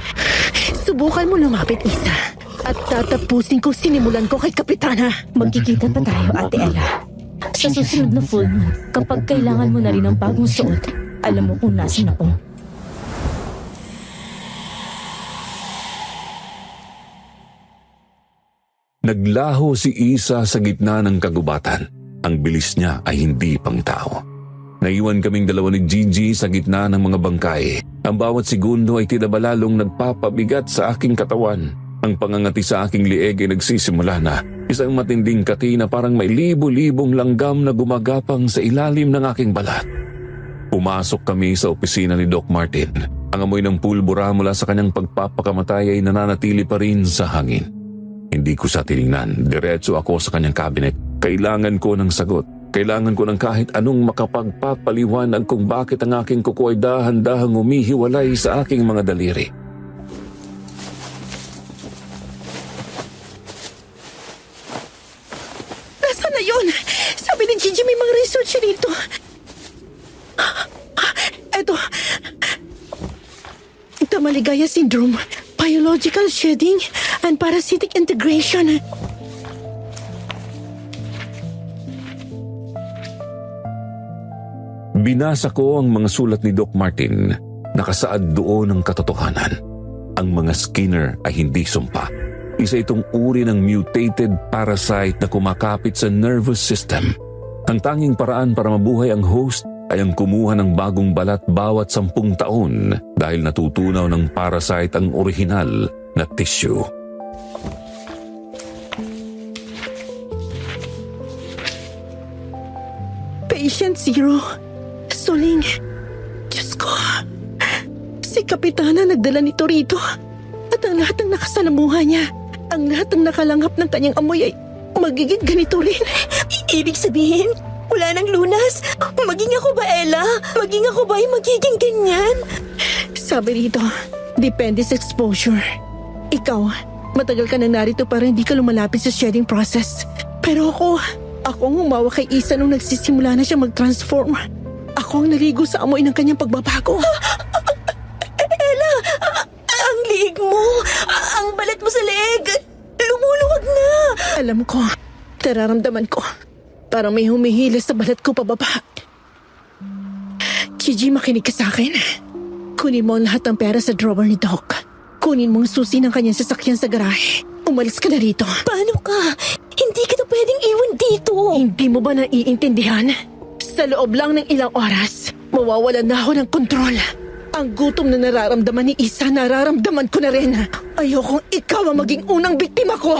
Subukan mo lumapit, Isa. At tatapusin kong sinimulan ko kay Kapitana. Magkikita pa tayo, Ate Ella. Sa susunod na full moon, kapag kailangan mo na rin ng bagong suot, alam mo kung nasan ako. Naglaho si Isa sa gitna ng kagubatan. Ang bilis niya ay hindi pang tao. Naiwan kaming dalawa ni Gigi sa gitna ng mga bangkay. Ang bawat segundo ay tinabalalong nagpapabigat sa aking katawan. Ang pangangati sa aking lieg ay nagsisimula na. Isang matinding kati na parang may libo-libong langgam na gumagapang sa ilalim ng aking balat. Pumasok kami sa opisina ni Doc Martin. Ang amoy ng pulbura mula sa kanyang pagpapakamatay ay nananatili pa rin sa hangin. Hindi ko siya tiningnan. Diretso ako sa kanyang cabinet. Kailangan ko ng sagot. Kailangan ko ng kahit anong makapagpapaliwanag kung bakit ang aking kuko ay dahan-dahang humihiwalay sa aking mga daliri. Nasaan na yun? Sabi ni Gigi may mga research siya dito. Eto. Ito, Maligaya Syndrome. Biological shedding and parasitic integration. Binasa ko ang mga sulat ni Doc Martin. Nakasaad doon ang katotohanan. Ang mga Skinner ay hindi sumpa. Isa itong uri ng mutated parasite na kumakapit sa nervous system. Ang tanging paraan para mabuhay ang host ay ang kumuha ng bagong balat bawat 10 taon dahil natutunaw ng parasite ang orihinal na tissue. Patient Zero. Suling. Diyos ko. Si Kapitana nagdala nito rito. At ang lahat ng nakasalamuha niya, ang lahat ng nakalanghap ng kanyang amoy ay magiging ganito rin. Ibig sabihin, wala nang lunas? Maging ako ba, Ella? Maging ako ba ay magiging ganyan? Sabi rito, depende sa exposure. Ikaw, matagal ka nang narito para hindi ka lumalapit sa shedding process. Pero ako ang humawa kay Isa nung nagsisimula na siya mag-transform. Ako ang naligo sa amoy ng kanyang pagbabago. Ella, ang liig mo, ang balat mo sa leeg, lumuluwag na. Alam ko, nararamdaman ko. Parang may humihila sa balat ko pababa. Gigi, makinig ka sa akin. Kunin mo ang lahat ng pera sa drawer ni Doc. Kunin mo ang susi ng kanyang sasakyan sa garahe. Umalis ka na rito. Paano ka? Hindi kita pwedeng iwan dito. Hindi mo ba naiintindihan? Sa loob lang ng ilang oras, mawawalan na ako ng kontrol. Ang gutom na nararamdaman ni Isa, nararamdaman ko na rin. Ayokong ikaw ang maging unang biktima ko.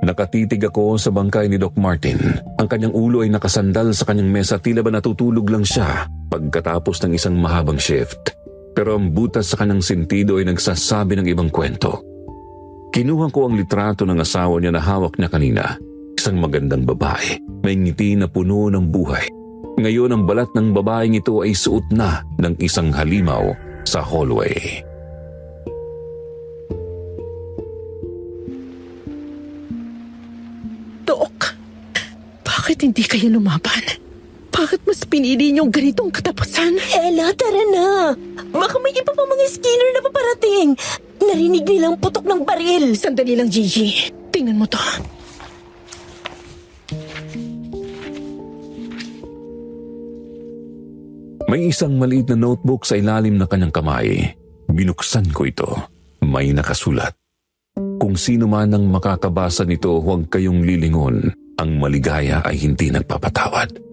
Nakatitig ako sa bangkay ni Doc Martin. Ang kanyang ulo ay nakasandal sa kanyang mesa, tila ba natutulog lang siya pagkatapos ng isang mahabang shift. Pero ang butas sa kanyang sentido ay nagsasabi ng ibang kwento. Kinuha ko ang litrato ng asawa niya na hawak niya kanina. Isang magandang babae, may ngiti na puno ng buhay. Ngayon ang balat ng babaeng ito ay suot na ng isang halimaw sa hallway. Doc, bakit hindi kayo lumaban? Bakit mas pinili niyong ganitong katapusan? Ella, tara na. Baka may iba pa mga skinner na paparating. Narinig nilang putok ng baril. Sandali lang, Gigi. Tingnan mo to. May isang maliit na notebook sa ilalim ng kanyang kamay. Binuksan ko ito. May nakasulat. Kung sino man ang makakabasa nito, huwag kayong lilingon. Ang maligaya ay hindi nagpapatawad.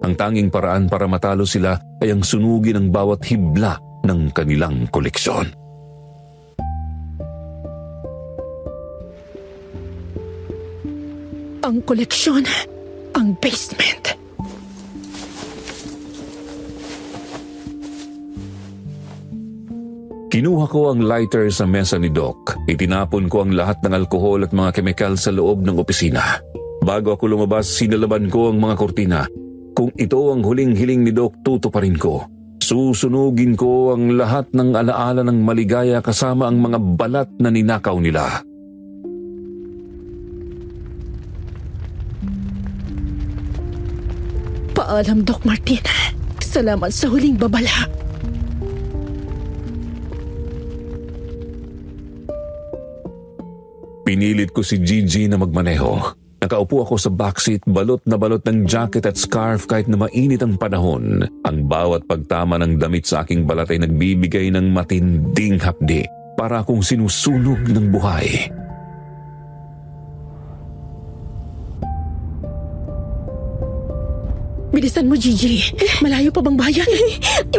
Ang tanging paraan para matalo sila ay ang sunugin ang bawat hibla ng kanilang koleksyon. Ang koleksyon, ang basement. Kinuha ko ang lighter sa mesa ni Doc. Itinapon ko ang lahat ng alkohol at mga kemikal sa loob ng opisina. Bago ako lumabas, sinalaban ko ang mga kortina. Kung ito ang huling hiling ni Doc, tutuparin ko. Susunugin ko ang lahat ng alaala ng maligaya kasama ang mga balat na ninakaw nila. Paalam, Doc Martin. Salamat sa huling babala. Pinilit ko si Gigi na magmaneho. Nakaupo ako sa backseat, balot na balot ng jacket at scarf kahit na mainit ang panahon. Ang bawat pagtama ng damit sa aking balat ay nagbibigay ng matinding hapdi para akong sinusunog ng buhay. Bilisan mo, Gigi. Malayo pa bang bayan?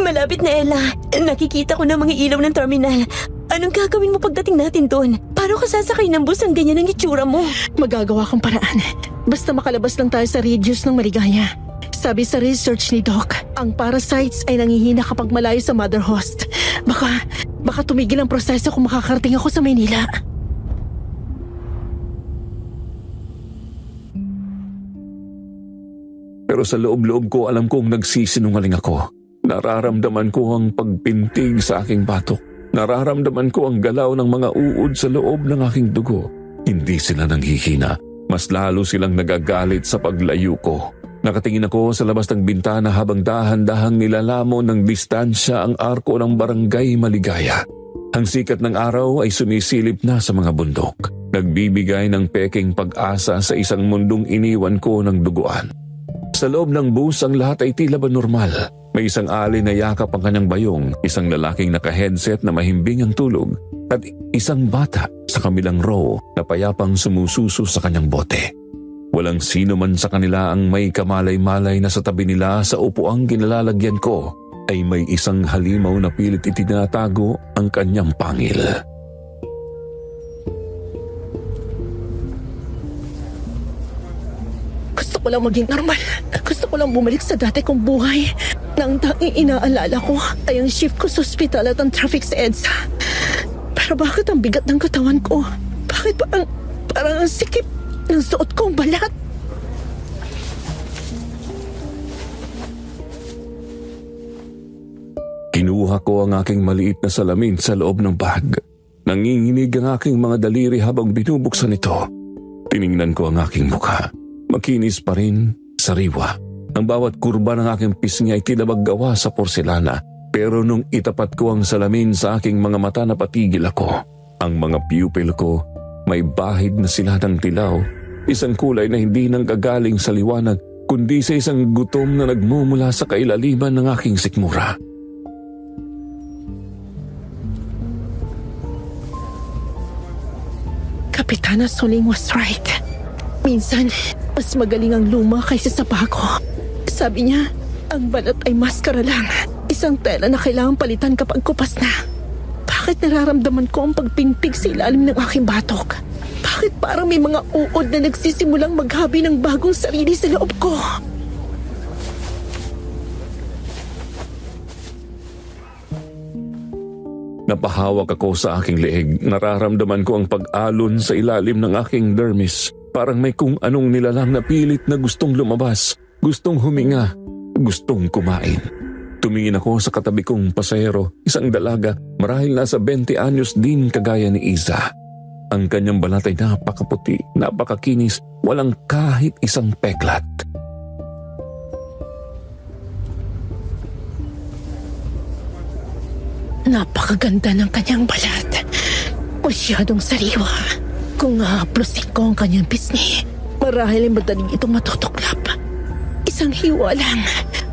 Malapit na, Ella. Nakikita ko na mga ilaw ng terminal. Anong gagawin mo pagdating natin doon? Paano ka sasakay ng bus ang ganyan ang itsura mo? Magagawa kong paraan. Basta makalabas lang tayo sa radius ng maligaya. Sabi sa research ni Doc, ang parasites ay nangihina kapag malayo sa mother host. Baka tumigil ang proseso kung makakarating ako sa Maynila. Pero sa loob-loob ko alam kong nagsisinungaling ako. Nararamdaman ko ang pagpintig sa aking batok. Nararamdaman ko ang galaw ng mga uod sa loob ng aking dugo. Hindi sila nanghihina. Mas lalo silang nagagalit sa paglayo ko. Nakatingin ako sa labas ng bintana habang dahan-dahang nilalamon ng distansya ang arko ng barangay Maligaya. Ang sikat ng araw ay sumisilip na sa mga bundok. Nagbibigay ng peking pag-asa sa isang mundong iniwan ko ng duguan. Sa loob ng bus ang lahat ay tila ba normal. May isang alay na yakap ang kanyang bayong, isang lalaking naka-headset na mahimbing ang tulog, at isang bata sa sa kabilang row na payapang sumususo sa kanyang bote. Walang sino man sa kanila ang may kamalay-malay na sa tabi nila sa upuang kinalalagyan ko ay may isang halimaw na pilit itinatago ang kanyang pangil. Gusto ko lang maging normal. Gusto ko lang bumalik sa dati kong buhay. Nang tanging inaalala ko ay ang shift ko sa ospital at ang traffic sa EDSA. Pero bakit ang bigat ng katawan ko? Bakit parang ang sikip ng suot kong balat? Kinuha ko ang aking maliit na salamin sa loob ng bag. Nanginginig ang aking mga daliri habang binubuksan ito. Tiningnan ko ang aking mukha. Makinis pa rin, sariwa. Ang bawat kurba ng aking pisngi ay tilabag gawa sa porselana. Pero nung itapat ko ang salamin sa aking mga mata, napatigil ako. Ang mga pupil ko, may bahid na sila ng tilaw. Isang kulay na hindi nanggagaling sa liwanag, kundi sa isang gutom na nagmumula sa kailaliman ng aking sikmura. Kapitana Suling was right. Minsan, mas magaling ang luma kaysa sa bago. Sabi niya, ang balat ay maskara lang. Isang tela na kailangang palitan kapag kupas na. Bakit nararamdaman ko ang pagpingpig sa ilalim ng aking batok? Bakit parang may mga uod na nagsisimulang maghabi ng bagong sarili sa loob ko? Napahawak ako sa aking leeg. Nararamdaman ko ang pag-alon sa ilalim ng aking dermis. Parang may kung anong nilalang na pilit na gustong lumabas, gustong huminga, gustong kumain. Tumingin ako sa katabi kong pasahero, isang dalaga, marahil nasa 20 anyos din kagaya ni Iza. Ang kanyang balat ay napakaputi, napakakinis, walang kahit isang peklat. Napakaganda ng kanyang balat. Masyadong sariwa. Kung haplosin ko ang kanyang pisngi, marahil ay madaling itong matutuklap. Isang hiwa lang,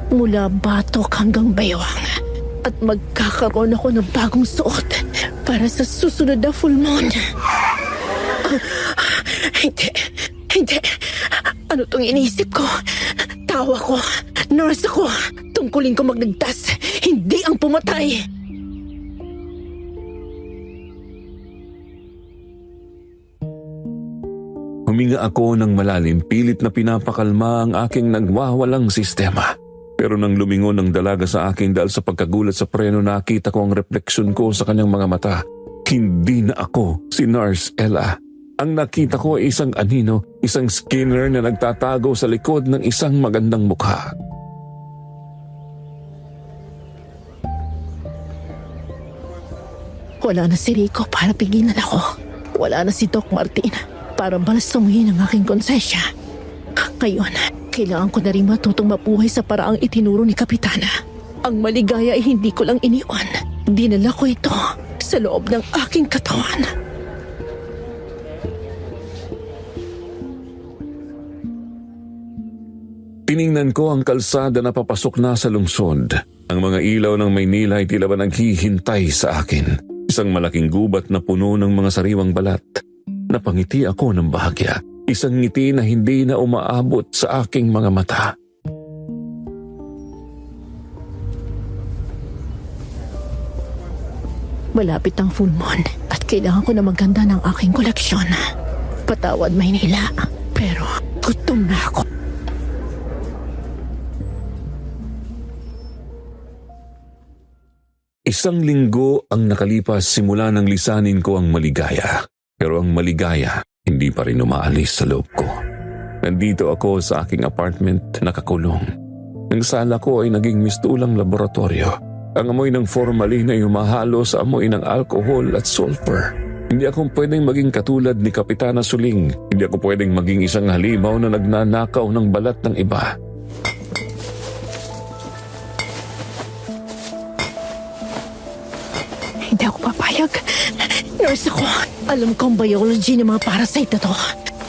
mula batok hanggang baywang. At magkakaroon ako ng bagong suot para sa susunod na full moon. Hindi. Ano tong iniisip ko? Tawa ko, nurse ako. Tungkulin ko magligtas, hindi ang pumatay. Huminga ako ng malalim, pilit na pinapakalma ang aking nagwawalang sistema. Pero nang lumingon ang dalaga sa akin dahil sa pagkagulat sa preno, nakita ko ang refleksyon ko sa kanyang mga mata. Hindi na ako si Nurse Ella. Ang nakita ko ay isang anino, isang Skinner na nagtatago sa likod ng isang magandang mukha. Wala na si Rico para pigilan ako. Wala na si Doc Martin para balsamuhin ang aking konsensya. Ngayon, kailangan ko na rin matutong mabuhay sa paraang itinuro ni Kapitana. Ang maligaya ay hindi ko lang iniwan. Dinala ko ito sa loob ng aking katawan. Tiningnan ko ang kalsada na papasok na sa lungsod. Ang mga ilaw ng Maynila ay tila ba naghihintay sa akin. Isang malaking gubat na puno ng mga sariwang balat. Napangiti ako ng bahagya. Isang ngiti na hindi na umaabot sa aking mga mata. Malapit ang full moon at kailangan ko na maganda ng aking koleksyon. Patawad Maynila, pero gutom na ako. Isang linggo ang nakalipas simula nang lisanin ko ang maligaya. Pero ang maligaya hindi pa rin umaalis sa loob ko. Nandito ako sa aking apartment nakakulong. Ang sala ko ay naging mistulang laboratorio. Ang amoy ng formalin ay humahalo sa amoy ng alcohol at sulfur. Hindi ako pwedeng maging katulad ni Kapitana Suling. Hindi ako pwedeng maging isang halimaw na nagnanakaw ng balat ng iba. Hindi ako papayag. Nurse ako. Alam ko ang biology ng mga parasite na to.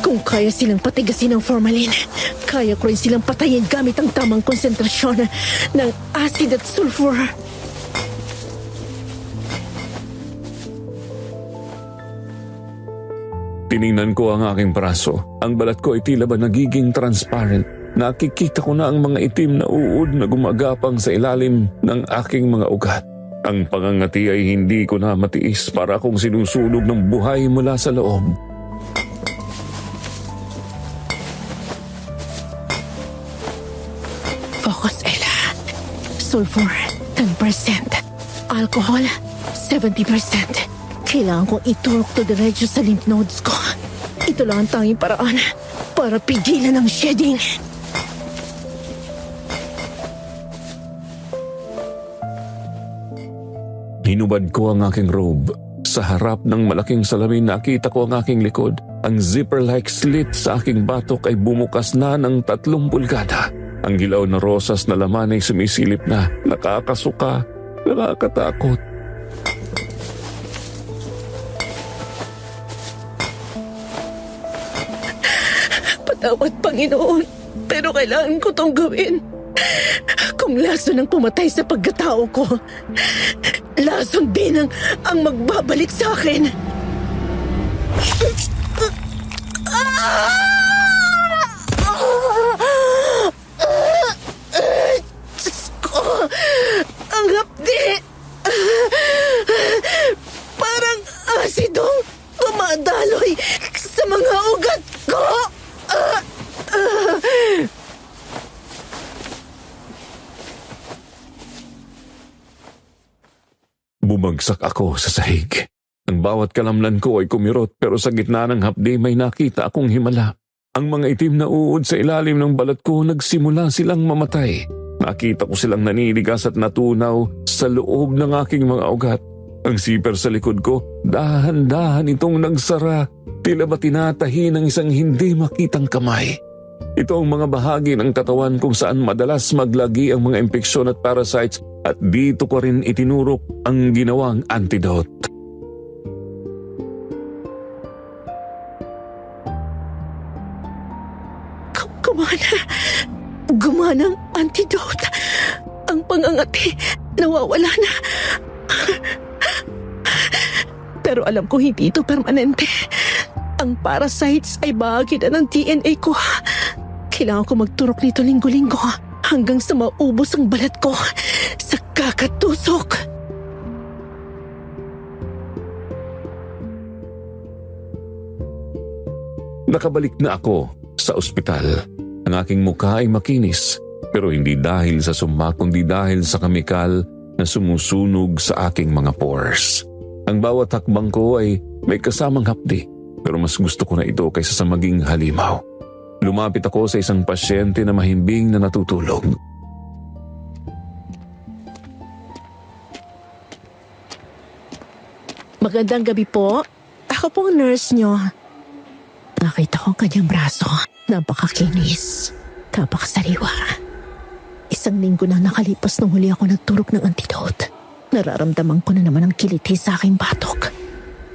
Kung kaya silang patigasin ng formalin, kaya ko rin silang patayin gamit ang tamang konsentrasyon ng acid at sulfur. Tiningnan ko ang aking braso. Ang balat ko ay tila ba nagiging transparent. Nakikita ko na ang mga itim na uod na gumagapang sa ilalim ng aking mga ugat. Ang pangangati ay hindi ko na matiis, para akong sinusunog ng buhay mula sa loob. Focus, Ella. Sulfur, 10%. Alcohol, 70%. Kailangan kong iturok to diretso sa lymph nodes ko. Ito lang ang tanging paraan para pigilan ang shedding. Hinubad ko ang aking robe. Sa harap ng malaking salamin nakita ko ang aking likod. Ang zipper-like slit sa aking batok ay bumukas na ng 3 pulgada. Ang hilaw na rosas na laman ay sumisilip na. Nakakasuka, nakakatakot. Patawad, Panginoon, pero kailangan ko tong gawin. Kung laso ng pumatay sa pagkatao ko, lason din ang magbabalik sa akin. Diyos ko, ang hapdi. Parang asidong dumadaloy sa mga ugat ko. Bumagsak ako sa sahig. Ang bawat kalamnan ko ay kumirot, pero sa gitna ng hapdi may nakita akong himala. Ang mga itim na uod sa ilalim ng balat ko nagsimula silang mamatay. Nakita ko silang naninigas at natunaw sa loob ng aking mga ugat. Ang siper sa likod ko, dahan-dahan itong nagsara. Tila ba tinatahi ng isang hindi makitang kamay. Ito ang mga bahagi ng katawan kung saan madalas maglagi ang mga impeksyon at parasites, at dito ko rin itinurok ang ginawang antidote. Gumana ang antidote. Ang pangangati, nawawala na. Pero alam ko hindi ito permanente. Ang parasites ay bahagi na ng DNA ko. Kailangan ko magturok nito linggo-linggo hanggang sa maubos ang balat ko sa kakatusok. Nakabalik na ako sa ospital. Ang aking mukha ay makinis, pero hindi dahil sa sumpa kundi dahil sa kemikal na sumusunog sa aking mga pores. Ang bawat hakbang ko ay may kasamang hapdi, pero mas gusto ko na ito kaysa sa maging halimaw. Lumapit ako sa isang pasyente na mahimbing na natutulog. Magandang gabi po. Ako po ang nurse nyo. Nakita ko ang kanyang braso. Napakakinis. Napakasariwa. 1 linggo na nakalipas nung huli ako nagturok ng antidote. Nararamdaman ko na naman ang kiliti sa aking batok.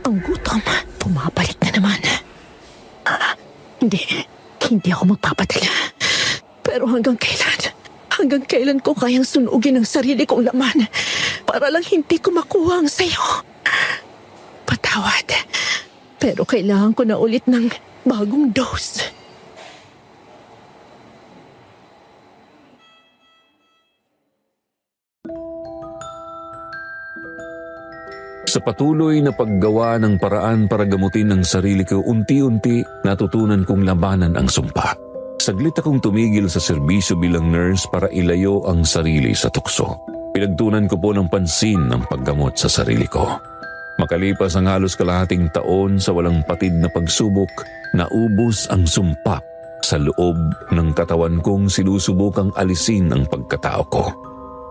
Ang gutom, pumabalik na naman. Hindi ako magpapadala. Pero hanggang kailan ko kayang sunugin ang sarili kong laman para lang hindi ko makuha ang sayo? Patawad. Pero kailangan ko na ulit ng bagong dose. Sa patuloy na paggawa ng paraan para gamutin ang sarili ko, unti-unti natutunan kong labanan ang sumpa. Saglit akong tumigil sa serbisyo bilang nurse para ilayo ang sarili sa tukso. Pinagtunan ko po ng pansin ang paggamot sa sarili ko. Makalipas ang halos kalahating taon sa walang patid na pagsubok, naubos ang sumpa sa loob ng katawan kong sinusubukang alisin ang pagkatao ko.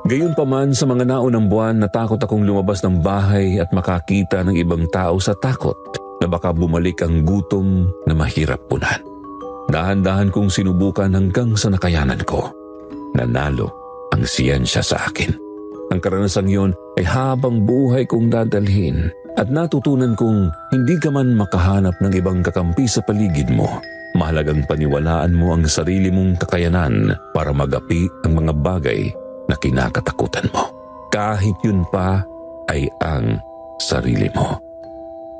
Gayunpaman sa mga naunang buwan, natakot akong lumabas ng bahay at makakita ng ibang tao sa takot na baka bumalik ang gutom na mahirap punan. Dahan-dahan kong sinubukan hanggang sa nakayanan ko. Nanalo ang siyensya sa akin. Ang karanasang yon ay habang buhay kong dadalhin at natutunan kong hindi ka man makahanap ng ibang kakampi sa paligid mo. Mahalagang paniwalaan mo ang sarili mong kakayanan para magapi ang mga bagay na kinakatakutan mo. Kahit yun pa ay ang sarili mo.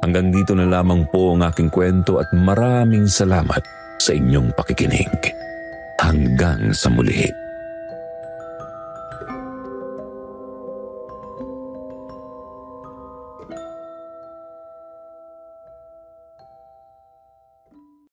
Hanggang dito na lamang po ang aking kwento at maraming salamat sa inyong pakikinig. Hanggang sa muli.